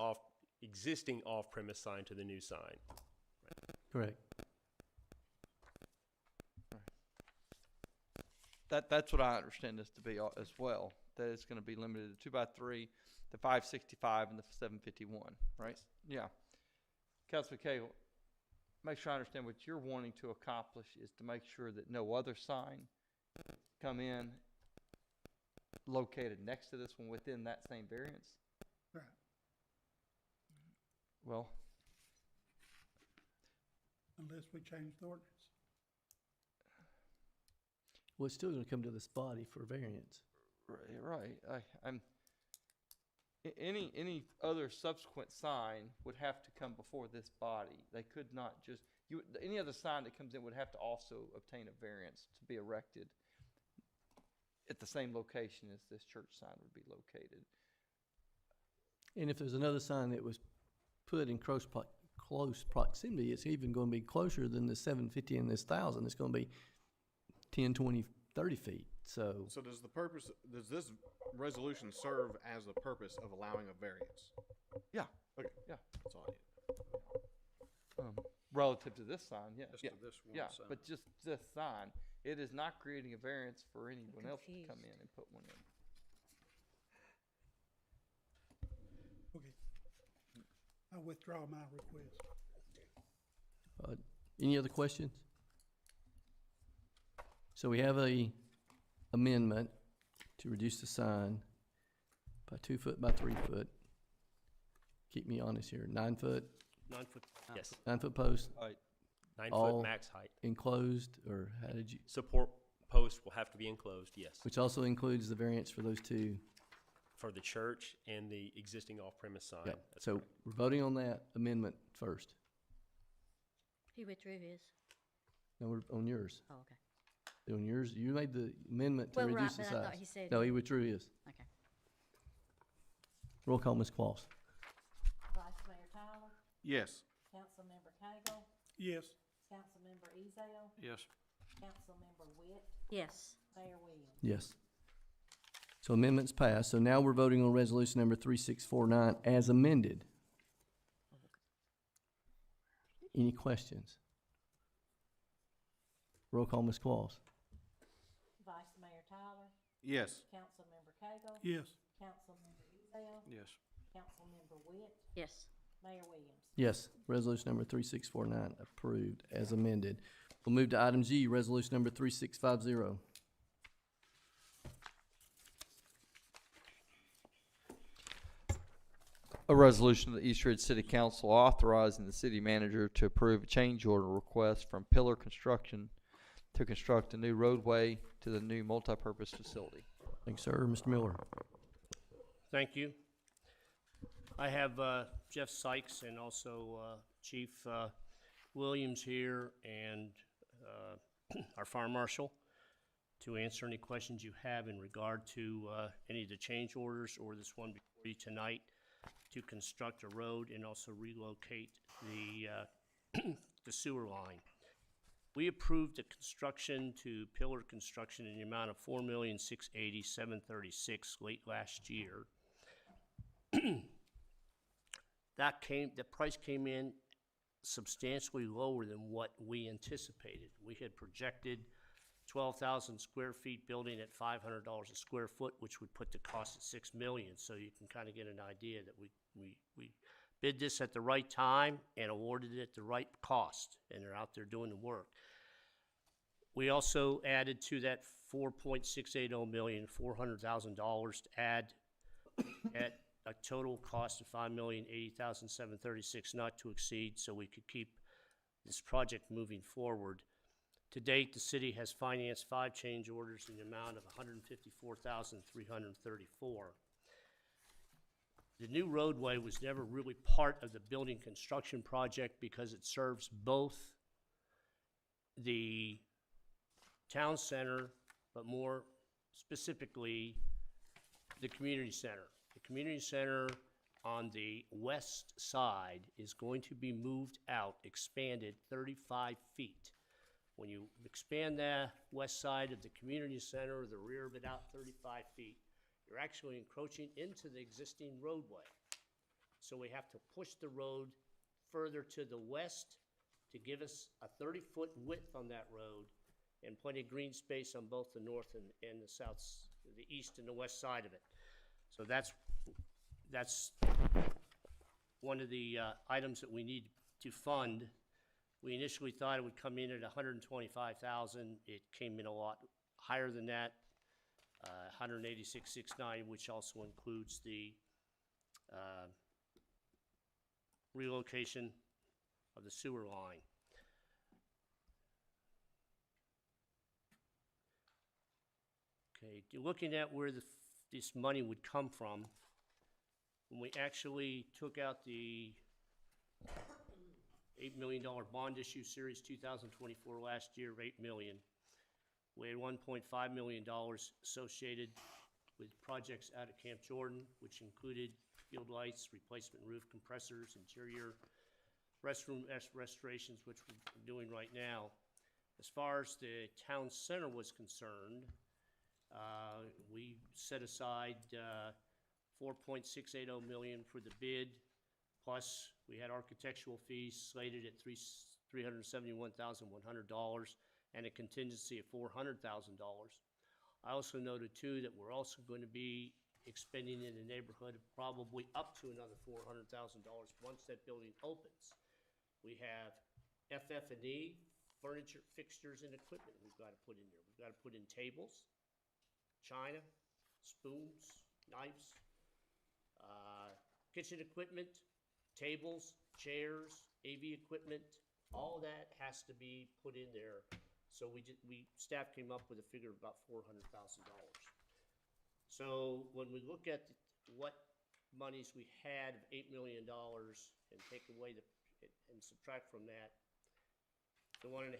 existing off-premise sign to the new sign. Correct. That's what I understand this to be as well, that it's gonna be limited to 2 by 3, the 565 and the 751, right? Yeah. Councilman Cagle, make sure I understand what you're wanting to accomplish is to make sure that no other sign come in located next to this one within that same variance? Right. Well, Unless we change the ordinance. Well, it's still gonna come to this body for variance. right, any other subsequent sign would have to come before this body. They could not just, any other sign that comes in would have to also obtain a variance to be erected at the same location as this church sign would be located. And if there's another sign that was put in close proximity, it's even gonna be closer than the 750 and this 1,000. It's gonna be 10, 20, 30 feet, so. So does this resolution serve as the purpose of allowing a variance? Yeah. Okay. Yeah. That's all I need. Relative to this sign, yes. Just to this one Yeah, sign. but just this sign, it is not creating a variance for anyone else to come in and put one in. Okay. I withdraw my request. Any other questions? So we have a amendment to reduce the sign by 2 foot by 3 foot. Keep me honest here, 9 foot, 9 foot, yes, 9 foot post, 9 All- foot max height. enclosed, or how did you, Support posts will have to be enclosed, yes, which also includes the variance for those two. for the church and the existing off-premise sign. Yep. That's So correct. we're voting on that amendment first. He withdrew his. No, we're on yours. Oh, okay. On yours, you made the amendment to Well, right, reduce the but I thought size. he said. No, he withdrew his. Okay. Roll call, Ms. Claus. Vice Mayor Tyler, Yes. Councilmember Cagle, Yes. Councilmember Ezell, Yes. Councilmember Witt, Yes. Mayor Williams. Yes. So amendments passed. So now we're voting on resolution number 3649 as amended. Any questions? Roll call, Ms. Claus. Vice Mayor Tyler, Yes. Councilmember Cagle, Yes. Councilmember Ezell, Yes. Councilmember Witt, Yes. Mayor Williams. Yes, resolution number 3649 approved as amended. We'll move to item G, resolution number 3650. A resolution of the East Ridge City Council authorizing the city manager to approve a change order request from Pillar Construction to construct a new roadway to the new multipurpose facility. Thank you, sir. Mr. Miller. Thank you. I have Jeff Sykes and also Chief Williams here and our fire marshal to answer any questions you have in regard to any of the change orders or this one before you tonight to construct a road and also relocate the the sewer line. We approved the construction to Pillar Construction in the amount of $4,680,736 late last year. The price came in substantially lower than what we anticipated. We had projected 12,000 square feet building at $500 a square foot, which would put the cost at $6 million. So you can kind of get an idea that we bid this at the right time and awarded it at the right cost, and they're out there doing the work. We also added to that $4.680 million, $400,000 to add at a total cost of $5,080,736, not to exceed, so we could keep this project moving forward. To date, the city has financed 5 change orders in the amount of $154,334. The new roadway was never really part of the building construction project because it serves both the town center, but more specifically, the community center. The community center on the west side is going to be moved out, expanded 35 feet. When you expand the west side of the community center, the rear of it out 35 feet, you're actually encroaching into the existing roadway. So we have to push the road further to the west to give us a 30-foot width on that road and plenty of green space on both the north and the south, the east and the west side of it. So that's one of the items that we need to fund. We initially thought it would come in at $125,000. It came in a lot higher than that, $186,690, which also includes the relocation of the sewer line. Okay, looking at where this money would come from, when we actually took out the $8 million bond issue, Series 2024 last year of $8 million. We had $1.5 million associated with projects out at Camp Jordan, which included field lights, replacement roof compressors, interior restroom restorations, which we're doing right now. As far as the town center was concerned, we set aside $4.680 million for the bid, plus we had architectural fees slated at $371,100 and a contingency of $400,000. I also noted too that we're also going to be expending in the neighborhood of probably up to another $400,000 once that building opens. We have FF&E, furniture, fixtures, and equipment we've got to put in there. We've got to put in tables, china, spoons, knives, kitchen equipment, tables, chairs, AV equipment, all of that has to be put in there. So staff came up with a figure of about $400,000. So when we look at what monies we had of $8 million and take away and subtract from that, the 1.5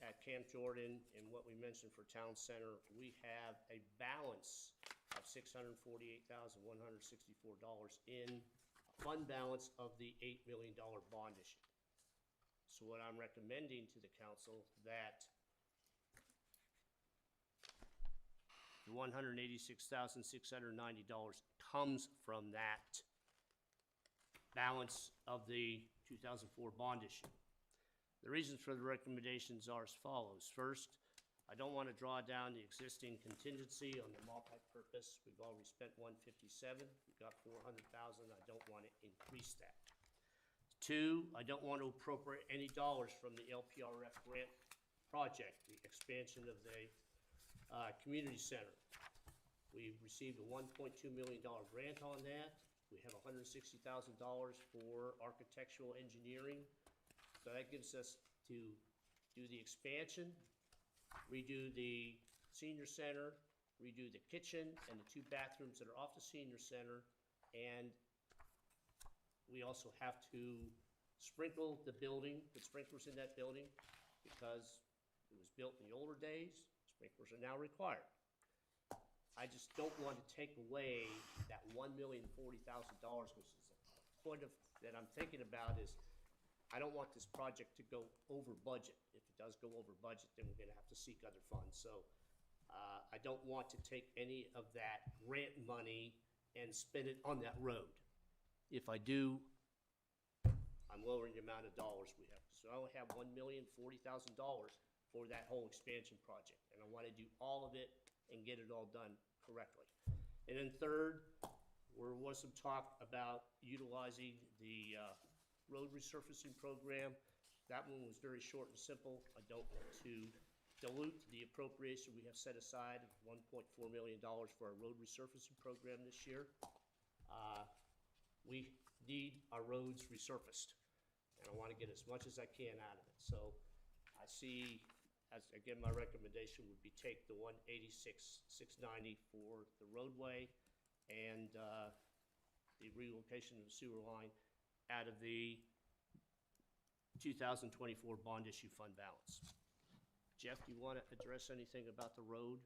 at Camp Jordan and what we mentioned for Town Center, we have a balance of $648,164 in fund balance of the $8 million bond issue. So what I'm recommending to the council that the $186,690 comes from that balance of the 2004 bond issue. The reasons for the recommendations are as follows. First, I don't want to draw down the existing contingency on the multi-purpose. We've already spent $157. We've got $400,000. I don't want to increase that. 2, I don't want to appropriate any dollars from the LPRF grant project, the expansion of the community center. We received a $1.2 million grant on that. We have $160,000 for architectural engineering. So that gives us to do the expansion, redo the senior center, redo the kitchen and the 2 bathrooms that are off the senior center. And we also have to sprinkle the building, put sprinklers in that building because it was built in the older days. Sprinklers are now required. I just don't want to take away that $1,040,000, which is the point of, that I'm thinking about is, I don't want this project to go over budget. If it does go over budget, then we're gonna have to seek other funds. So, I don't want to take any of that grant money and spend it on that road. If I do, I'm lowering the amount of dollars we have. So I only have $1,040,000 for that whole expansion project. And I wanna do all of it and get it all done correctly. And then third, there was some talk about utilizing the road resurfacing program. That one was very short and simple. I don't want to dilute the appropriation we have set aside of $1.4 million for our road resurfacing program this year. We need our roads resurfaced, and I want to get as much as I can out of it. So I see, as again, my recommendation would be take the $186,690 for the roadway and the relocation of the sewer line out of the 2024 bond issue fund balance. Jeff, do you want to address anything about the road?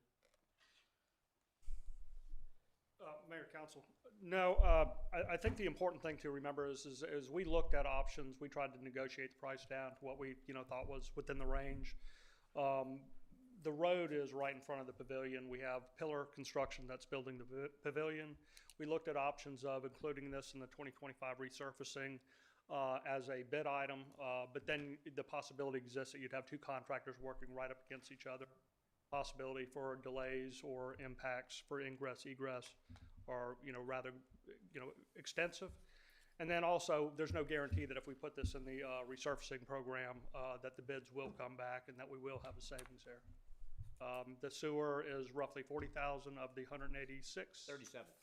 Mayor, Council, no, I think the important thing to remember is we looked at options, we tried to negotiate the price down to what we, thought was within the range. The road is right in front of the pavilion. We have pillar construction that's building the pavilion. We looked at options of including this in the 2025 resurfacing as a bid item, but then the possibility exists that you'd have 2 contractors working right up against each other. Possibility for delays or impacts for ingress, egress are, rather, extensive. And then also, there's no guarantee that if we put this in the resurfacing program, that the bids will come back and that we will have a savings there. The sewer is roughly 40,000 of the 186.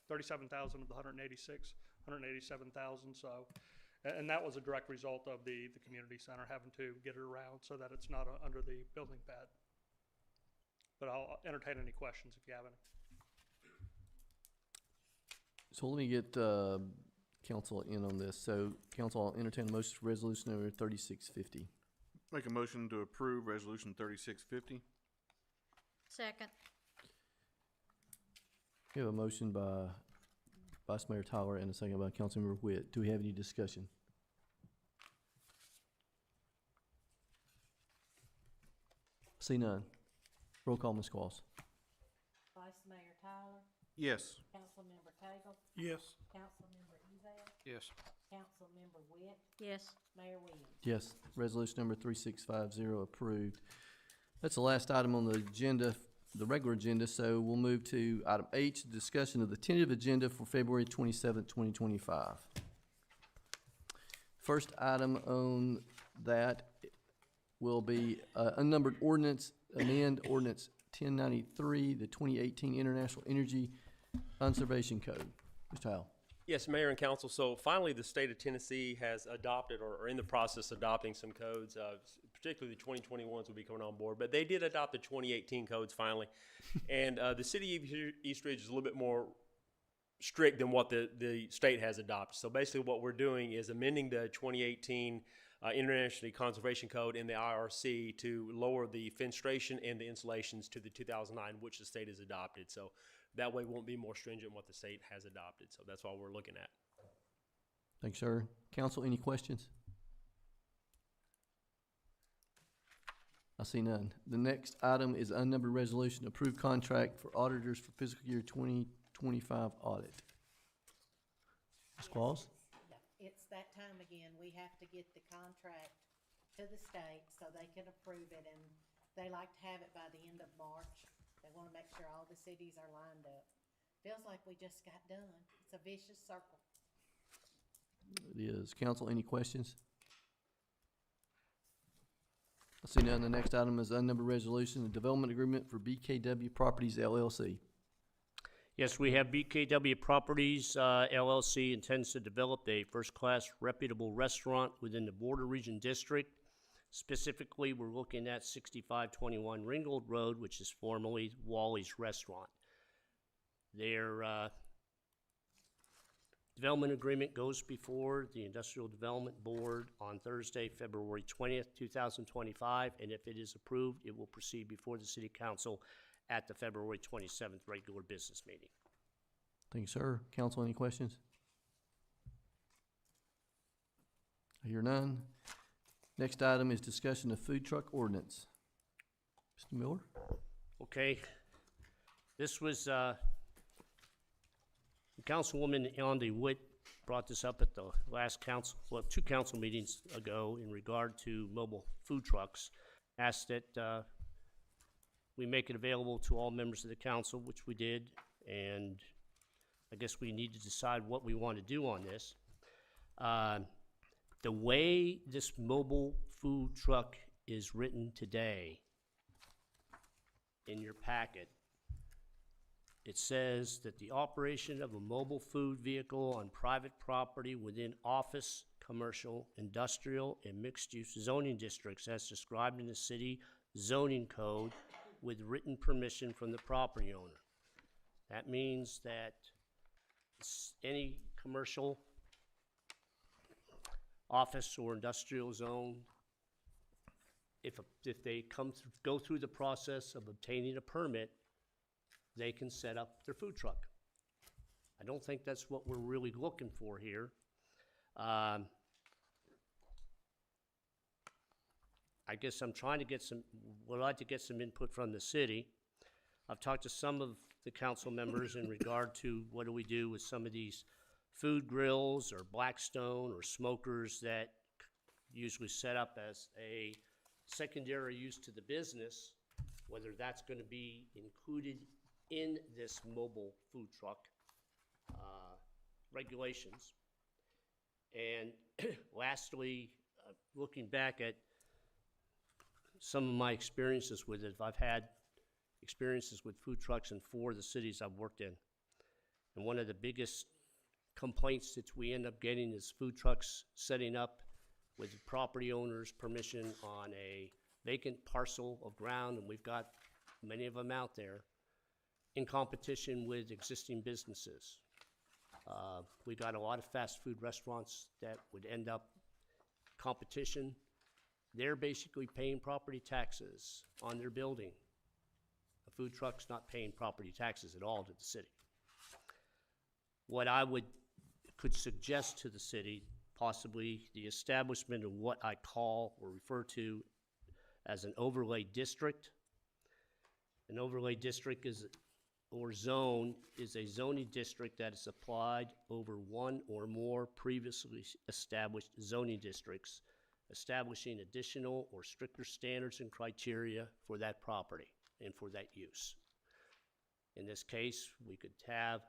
37,000 of the 186, 187,000. So, and that was a direct result of the community center having to get it around so that it's not under the building pad. But I'll entertain any questions if you have any. So let me get council in on this. So council, I'll entertain a motion for resolution number 3650. Make a motion to approve resolution 3650. Second. We have a motion by Vice Mayor Tyler and a second by Councilmember Witt. Do we have any discussion? See none. Roll call, Ms. Qualls. Vice Mayor Tyler, Yes. Councilmember Cagle, Yes. Councilmember Ezell, Yes. Councilmember Witt, Yes. Mayor Williams. Yes, resolution number 3650 approved. That's the last item on the agenda, the regular agenda, so we'll move to item H, discussion of the tentative agenda for February 27th, 2025. First item on that will be unnumbered ordinance, amend ordinance 1093, the 2018 International Energy Conservation Code. Mr. Howell. Yes, Mayor and Council. So finally, the state of Tennessee has adopted or are in the process of adopting some codes. Particularly the 2021s will be coming on board, but they did adopt the 2018 codes finally. And the city of East Ridge is a little bit more strict than what the state has adopted. So basically what we're doing is amending the 2018 International Conservation Code in the IRC to lower the fenestration and the insulations to the 2009, which the state has adopted. So that way it won't be more stringent than what the state has adopted. So that's what we're looking at. Thanks, sir. Council, any questions? I see none. The next item is unnumbered resolution, approved contract for auditors for fiscal year 2025 audit. Ms. Qualls? It's that time again. We have to get the contract to the state so they can approve it, and they like to have it by the end of March. They want to make sure all the cities are lined up. Feels like we just got done. It's a vicious circle. It is. Council, any questions? I see none. The next item is unnumbered resolution, the development agreement for BKW Properties LLC. Yes, we have BKW Properties LLC intends to develop a first-class reputable restaurant within the Border Region District. Specifically, we're looking at 6521 Ringgold Road, which is formerly Wally's Restaurant. Their development agreement goes before the Industrial Development Board on Thursday, February 20th, 2025, and if it is approved, it will proceed before the City Council at the February 27th regular business meeting. Thank you, sir. Council, any questions? I hear none. Next item is discussion of food truck ordinance. Mr. Miller? Okay, this was, Councilwoman Yonde Witt brought this up at the last council, well, 2 council meetings ago in regard to mobile food trucks. Asked that we make it available to all members of the council, which we did, and I guess we need to decide what we want to do on this. The way this mobile food truck is written today in your packet, it says that the operation of a mobile food vehicle on private property within office, commercial, industrial, and mixed-use zoning districts as described in the city zoning code with written permission from the property owner. That means that any commercial, office, or industrial zone, if they go through the process of obtaining a permit, they can set up their food truck. I don't think that's what we're really looking for here. I guess I'm trying to get would like to get some input from the city. I've talked to some of the council members in regard to what do we do with some of these food grills or Blackstone or smokers that usually set up as a secondary use to the business, whether that's going to be included in this mobile food truck regulations. And lastly, looking back at some of my experiences with it, I've had experiences with food trucks in 4 of the cities I've worked in. And one of the biggest complaints that we end up getting is food trucks setting up with the property owner's permission on a vacant parcel of ground, and we've got many of them out there, in competition with existing businesses. We got a lot of fast food restaurants that would end up competition. They're basically paying property taxes on their building. A food truck's not paying property taxes at all to the city. What I could suggest to the city, possibly the establishment of what I call or refer to as an overlay district. An overlay district or zone is a zoning district that is applied over one or more previously established zoning districts, establishing additional or stricter standards and criteria for that property and for that use. In this case, we could have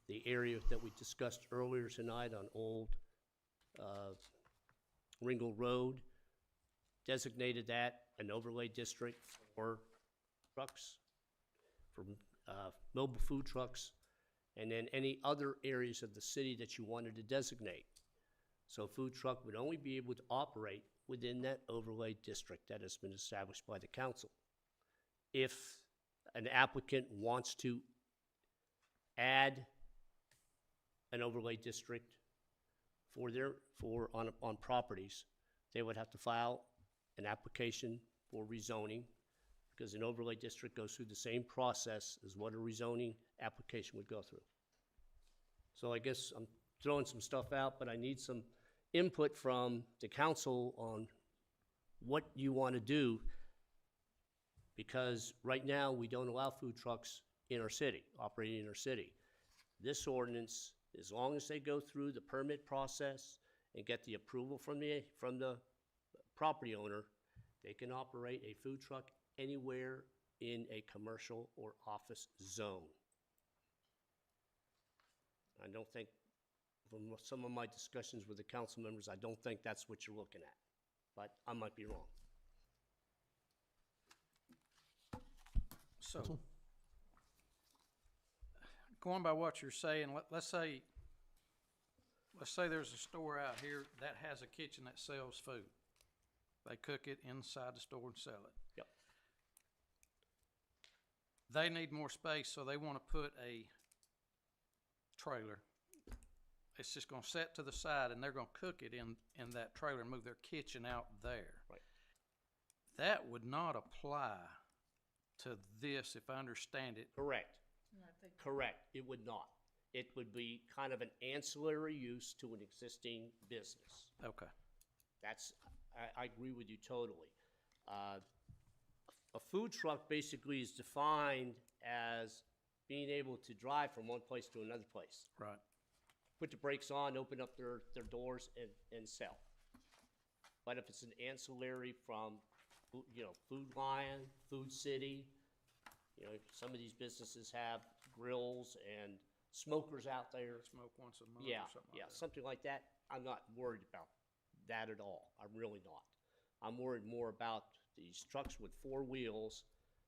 the area that we discussed earlier tonight on Old Ringgold Road, designated that an overlay district for trucks, for mobile food trucks, and then any other areas of the city that you wanted to designate. So a food truck would only be able to operate within that overlay district that has been established by the council. If an applicant wants to add an overlay district on properties, they would have to file an application for rezoning, because an overlay district goes through the same process as what a rezoning application would go through. So I guess I'm throwing some stuff out, but I need some input from the council on what you want to do, because right now we don't allow food trucks in our city, operating in our city. This ordinance, as long as they go through the permit process and get the approval from the property owner, they can operate a food truck anywhere in a commercial or office zone. I don't think, from some of my discussions with the council members, I don't think that's what you're looking at, but I might be wrong. So, going by what you're saying, let's say there's a store out here that has a kitchen that sells food. They cook it inside the store and sell it. Yep. They need more space, so they want to put a trailer. It's just gonna set to the side, and they're gonna cook it in that trailer and move their kitchen out there. Right. That would not apply to this, if I understand it. Correct. Correct, it would not. It would be kind of an ancillary use to an existing business. Okay. That's, I agree with you totally. A food truck basically is defined as being able to drive from one place to another place. Right. Put the brakes on, open up their doors and sell. But if it's an ancillary from, Food Lion, Food City, some of these businesses have grills and smokers out there. Smoke once a month Yeah, or something like yeah, that. something like that. I'm not worried about that at all. I'm really not. I'm worried more about these trucks with four wheels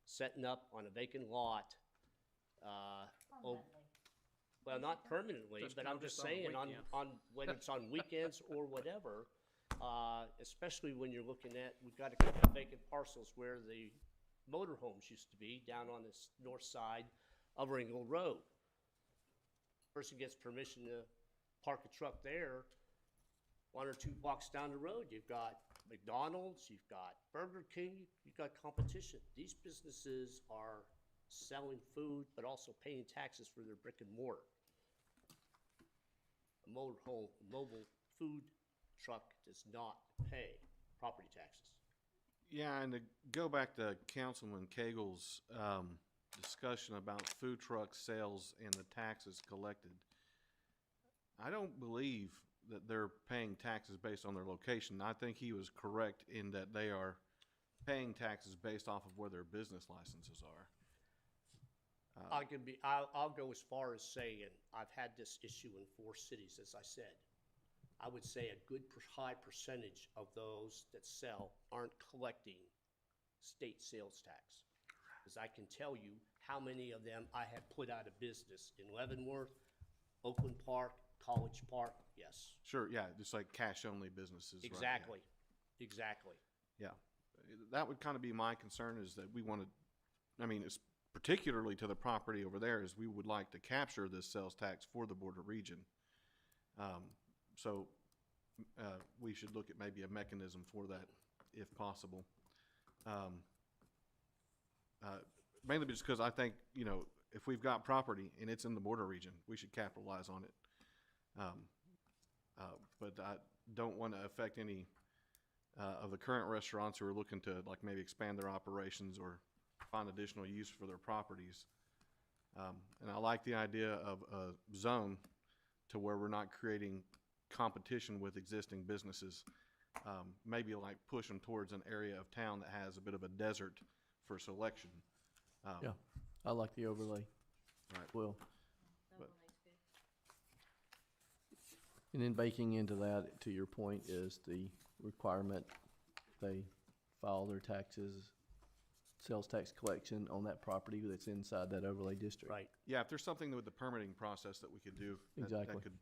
setting up on a vacant lot. Well, not permanently, Just but I'm just on saying weekends. on when it's on weekends or whatever, especially when you're looking at, we've got a couple of vacant parcels where the motorhomes used to be down on this north side of Ringgold Road. Person gets permission to park a truck there, 1 or 2 blocks down the road, you've got McDonald's, you've got Burger King, you've got competition. These businesses are selling food, but also paying taxes for their brick and mortar. A mobile food truck does not pay property taxes. Yeah, and to go back to Councilman Cagle's discussion about food truck sales and the taxes collected, I don't believe that they're paying taxes based on their location. I think he was correct in that they are paying taxes based off of where their business licenses are. I'll go as far as saying, I've had this issue in 4 cities, as I said. I would say a good high percentage of those that sell aren't collecting state sales tax. Because I can tell you how many of them I have put out of business in Leavenworth, Oakland Park, College Park, yes. Sure, yeah, just like cash-only businesses. right, yeah. Exactly, exactly. Yeah, that would kind of be my concern, is that we want to, I mean, it's particularly to the property over there, is we would like to capture this sales tax for the border region. So we should look at maybe a mechanism for that if possible. Mainly just because I think, if we've got property and it's in the border region, we should capitalize on it. But I don't want to affect any of the current restaurants who are looking to maybe expand their operations or find additional use for their properties. And I like the idea of a zone to where we're not creating competition with existing businesses. Maybe push them towards an area of town that has a bit of a desert for selection. Yeah, I like the overlay. Right. Well, and then baking into that, to your point, is the requirement they file their taxes, sales tax collection on that property that's inside that overlay district. Right. Yeah, if there's something with the permitting process that we could do, that Exactly. could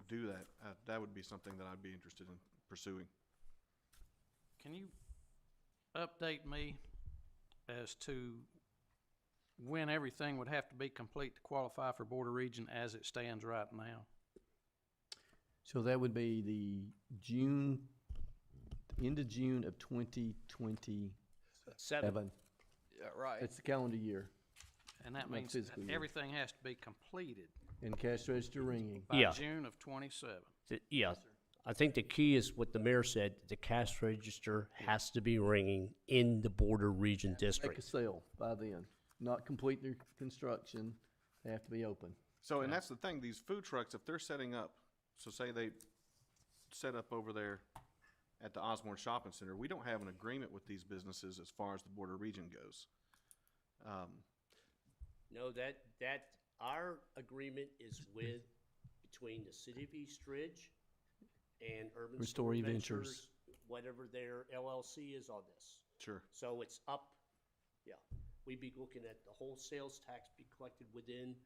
do that, that would be something that I'd be interested in pursuing. Can you update me as to when everything would have to be complete to qualify for border region as it stands right now? So that would be the end of June of 2027. 7. Yeah, right. It's the calendar year, And that Not means physical year. everything has to be completed and cash register ringing. by Yeah. June of 27. Yeah, I think the key is what the mayor said, the cash register has to be ringing in the border region Make a district. sale by then, not complete their construction, they have to be open. So, and that's the thing, these food trucks, if they're setting up, so say they set up over there at the Osborne Shopping Center, we don't have an agreement with these businesses as far as the border region goes. No, that, our agreement is between the city of East Ridge and Urban Store Restoring Ventures, Ventures. whatever their LLC is on this. Sure. So it's up, yeah. we'd be looking at the whole sales tax be collected within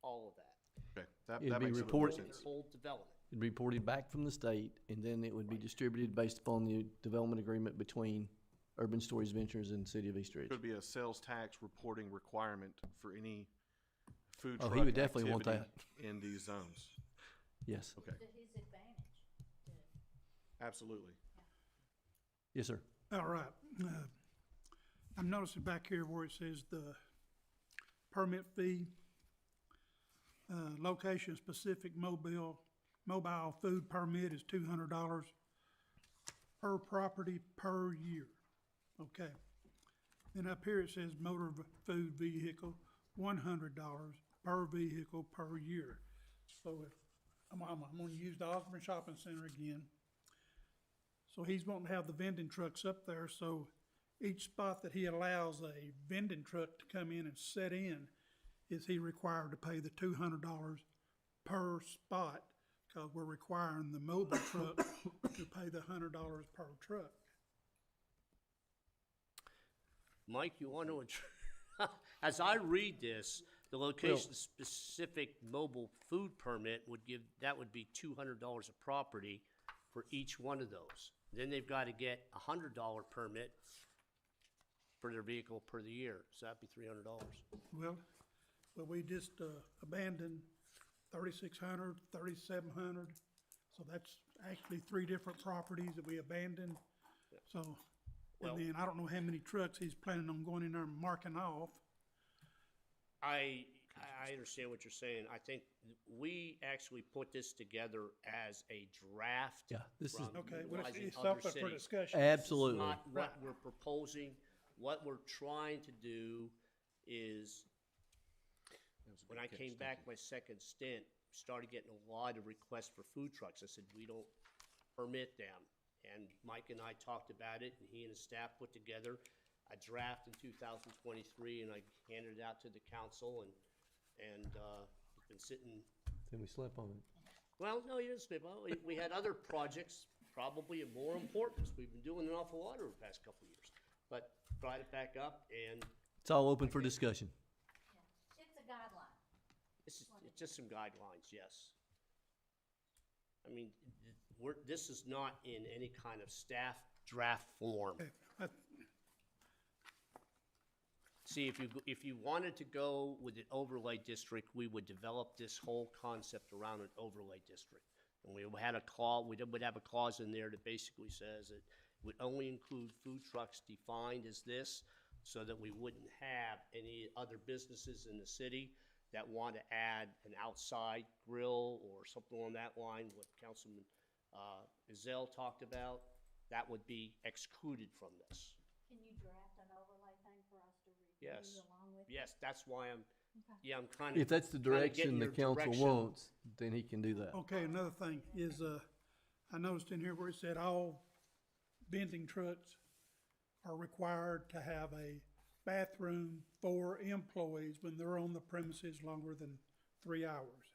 all of that. Okay, that It'd be makes a little reported- sense. The whole development. It'd be reported back from the state, and then it would be distributed based upon the development agreement between Urban Stories Ventures and City of East Ridge. Could be a sales tax reporting requirement for any food Oh, truck he would definitely want activity in these zones. Yes. Okay, To his advantage. absolutely. Yes, sir. All right. I'm noticing back here where it says the permit fee, location-specific mobile food permit is $200 per property per year. Okay. Then up here it says motor food vehicle, $100 per vehicle per year. So if, I'm gonna use the Osborne Shopping Center again. So he's wanting to have the vending trucks up there, so each spot that he allows a vending truck to come in and set in, is he required to pay the $200 per spot? Because we're requiring the mobile truck to pay the $100 per truck. Mike, you want to, as I read this, the location-specific mobile food permit would be $200 a property for each one of those. Then they've got to get a $100 permit for their vehicle per the year, so that'd be $300. Well, we just abandoned 3,600, 3,700, so that's actually 3 different properties that we abandoned. So, Well- and then I don't know how many trucks he's planning on going in there and marking off. I understand what you're saying. I think we actually put this together as a draft. Yeah, this is- from Okay, well, utilizing it's other up for cities. discussion. Absolutely. Not what Right. we're proposing. What we're trying to do is, when I came back my second stint, started getting a lot of requests for food trucks. I said, we don't permit them. And Mike and I talked about it, and he and his staff put together a draft in 2023, and I handed it out to the council, and it's been sitting. Then we slept on it. Well, no, you didn't sleep. Well, we had other projects, probably of more importance. We've been doing an awful lot over the past couple of years. But brought it back up, and It's all open for discussion. It's a guideline. it's just some guidelines, yes. I mean, this is not in any kind of staff draft form. Okay, I- See, if you wanted to go with an overlay district, we would develop this whole concept around an overlay district. And we would have a clause in there that basically says it would only include food trucks defined as this, so that we wouldn't have any other businesses in the city that want to add an outside grill or something on that line, what Councilman Ezell talked about, that would be excluded from this. Can you draft an overlay thing for us to review Yes. along with? Yes, that's why I'm Okay. kind of. If that's the direction the council wants, then he can do that. Okay, another thing is, I noticed in here where it said all vending trucks are required to have a bathroom for employees when they're on the premises longer than 3 hours.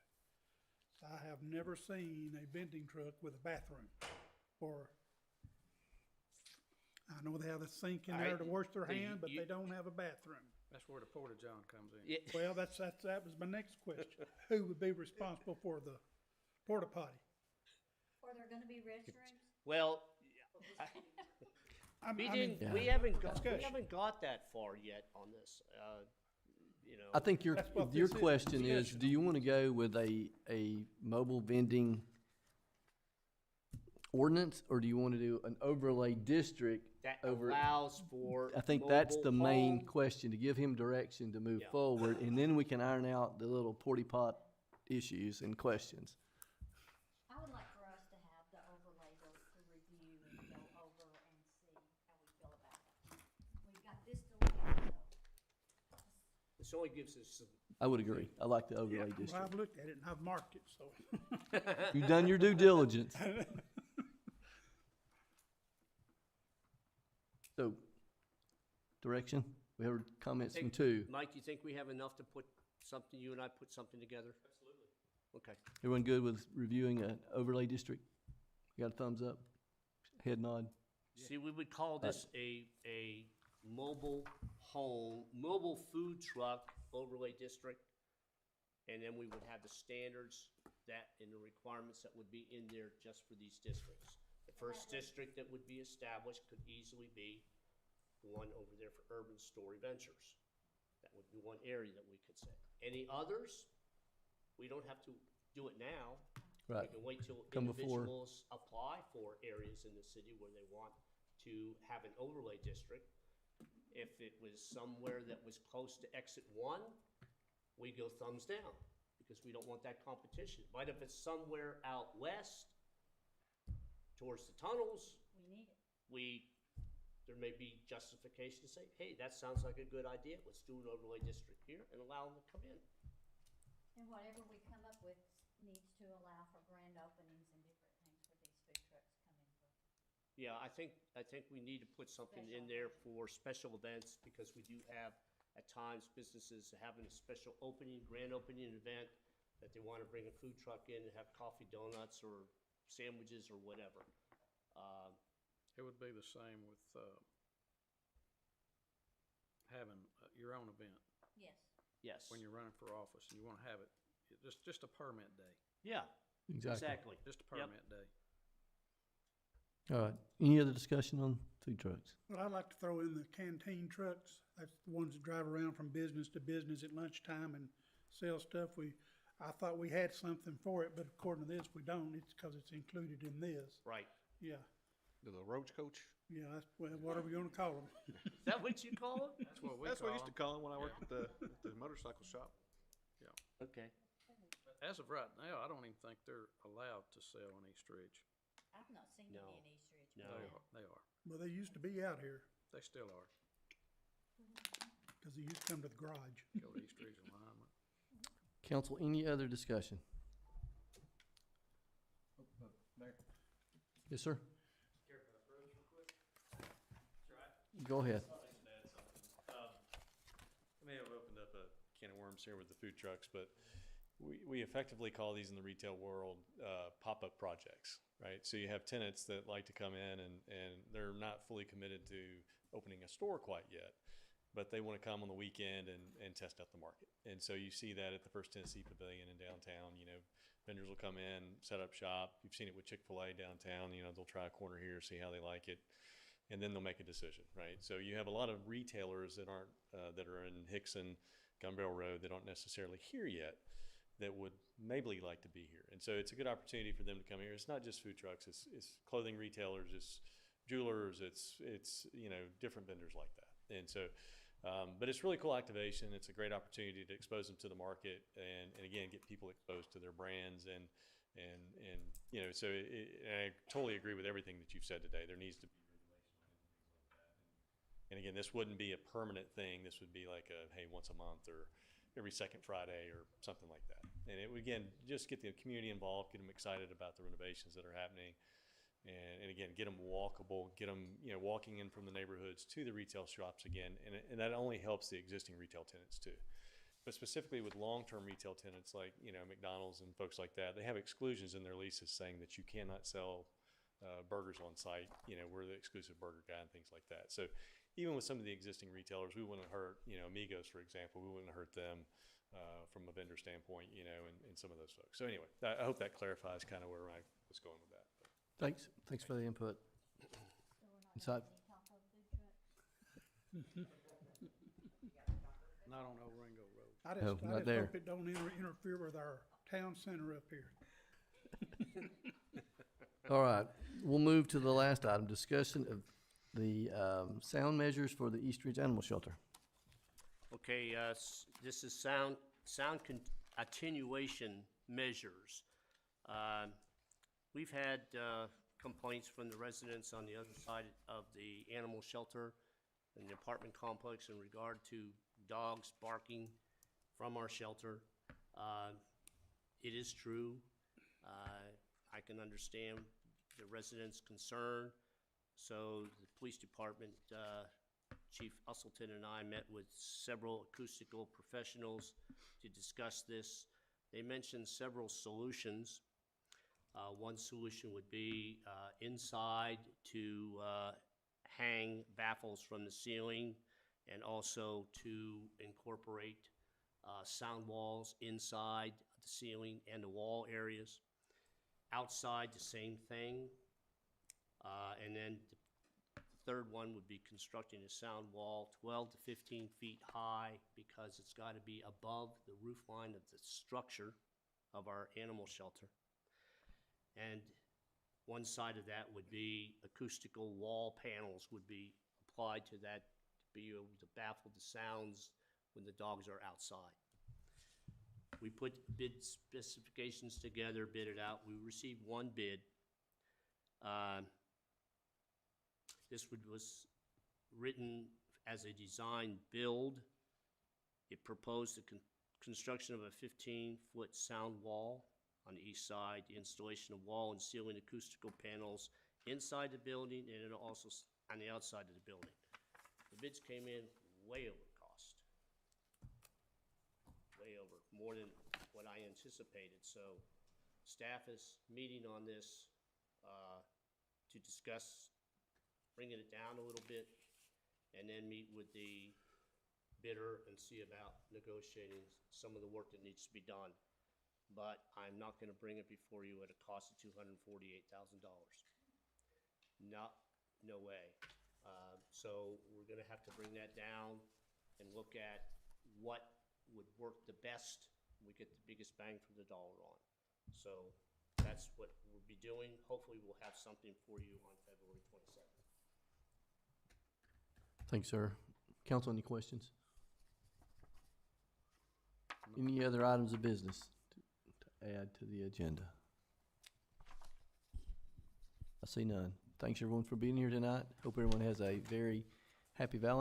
I have never seen a vending truck with a bathroom, or I know they have a sink in there to wash their hands, but they don't have a bathroom. That's where the porta john comes in. Well, that was my next question. Who would be responsible for the porta potty? Are there gonna be restrooms? Well, I we mean, didn't, we haven't got discussion. that far yet on this, you know. I think your That's what your this is, question is, discussion. do you want to go with a mobile vending ordinance, or do you want to do an overlay district That over? allows for. I think that's the mobile main home. question, to give him direction to move Yeah. forward, and then we can iron out the little porty pot issues and questions. I would like for us to have the overlay to review and go over and see how we feel about it. We've got this to look at, so. This only gives us some. I would agree. I like the overlay Well, district. I've looked at it and I've marked it, so. You've done your due diligence. So, direction? We heard comments from two. Mike, do you think we have enough to put something, you and I put something together? Absolutely. Okay. Everyone good with reviewing an overlay district? Got a thumbs up? Head nod? See, we would call this a mobile home, mobile food truck overlay district. And then we would have the standards that, and the requirements that would be in there just for these districts. The first district that would be established could easily be the one over there for Urban Story Ventures. That would be one area that we could say. Any others? We don't have to do it now. Right. We can wait till Come before. individuals apply for areas in the city where they want to have an overlay district. If it was somewhere that was close to exit one, we go thumbs down, because we don't want that competition. But if it's somewhere out west, towards the tunnels, We need it. there may be justification to say, hey, that sounds like a good idea, let's do an overlay district here and allow them to come in. And whatever we come up with needs to allow for grand openings and different things for these food trucks come in for. Yeah, I think we need to put something in there for special events, because we do have, at times, businesses having a special opening, grand opening event, that they wanna bring a food truck in and have coffee, donuts, or sandwiches, or whatever. It would be the same with, having your own event. Yes. Yes. When you're running for office and you wanna have it, just a permit day, Yeah, exactly. just a Yep. permit day. All right. Any other discussion on food trucks? But I'd like to throw in the canteen trucks. That's the ones that drive around from business to business at lunchtime and sell stuff. I thought we had something for it, but according to this, we don't. It's because it's included in this. Right. Yeah, The roach coach? yeah, that's, well, what are we gonna call them? Is that what you call it? That's what we That's what I call used to 'em. call them when I worked at the motorcycle shop. Okay. As of right now, I don't even think they're allowed to sell in East Ridge. I've not seen No. any in East Ridge. No. They are. Well, they used to be out here, They still are. because they used to come to the garage. Go to East Ridge Alignment. Council, any other discussion? Yes, sir. Go ahead. I may have opened up a can of worms here with the food trucks, but we effectively call these in the retail world pop-up projects, right? So you have tenants that like to come in and they're not fully committed to opening a store quite yet, but they want to come on the weekend and test out the market. And so you see that at the First Tennessee Pavilion in downtown. You know, vendors will come in, set up shop. You've seen it with Chick-fil-A downtown. You know, they'll try a corner here, see how they like it, and then they'll make a decision, right? So you have a lot of retailers that aren't that are in Hickson, Gun Barrel Road, that aren't necessarily here yet, that would maybe like to be here. And so it's a good opportunity for them to come here. It's not just food trucks, it's clothing retailers, it's jewelers, it's you know, different vendors like that. And so, but it's really cool activation. It's a great opportunity to expose them to the market and again, get people exposed to their brands and you know, so and I totally agree with everything that you've said today. There needs to be regulation on it and things like that. And again, this wouldn't be a permanent thing. This would be like a, hey, once a month or every second Friday or something like that. And it would, again, just get the community involved, get them excited about the renovations that are happening. And again, get them walkable, get them, you know, walking in from the neighborhoods to the retail shops again. And that only helps the existing retail tenants too. But specifically with long-term retail tenants like, you know, McDonald's and folks like that, they have exclusions in their leases saying that you cannot sell burgers on site. You know, we're the exclusive burger guy and things like that. So even with some of the existing retailers, we wouldn't hurt, you know, Amigos, for example, we wouldn't hurt them from a vendor standpoint, you know, and some of those folks. So anyway, I hope that clarifies kind of where I was going with that. Thanks for the input. Inside. Not on Old Ringo Road. I No, just not there. hope it don't interfere with our town center up here. All right, we'll move to the last item, discussion of the sound measures for the East Ridge Animal Shelter. Okay, this is sound attenuation measures. We've had complaints from the residents on the other side of the animal shelter and the apartment complex in regard to dogs barking from our shelter. It is true. I can understand the residents' concern. So the police department, Chief Usselton and I met with several acoustical professionals to discuss this. They mentioned several solutions. One solution would be inside to hang baffles from the ceiling and also to incorporate sound walls inside the ceiling and the wall areas. Outside, the same thing. And then the third one would be constructing a sound wall 12 to 15 feet high because it's got to be above the roof line of the structure of our animal shelter. And one side of that would be acoustical wall panels would be applied to that to be able to baffle the sounds when the dogs are outside. We put bid specifications together, bid it out. We received one bid. This was written as a design build. It proposed the construction of a 15-foot sound wall on the east side, the installation of wall and ceiling acoustical panels inside the building and then also on the outside of the building. The bids came in way over cost. Way over, more than what I anticipated. So staff is meeting on this to discuss bringing it down a little bit and then meet with the bidder and see about negotiating some of the work that needs to be done. But I'm not gonna bring it before you at a cost of $248,000. No way. So we're gonna have to bring that down and look at what would work the best, we get the biggest bang for the dollar on. So that's what we'll be doing. Hopefully we'll have something for you on February 27th. Thanks, sir. Council, any questions? Any other items of business to add to the agenda? I see none. Thanks, everyone, for being here tonight. Hope everyone has a very happy Valentine's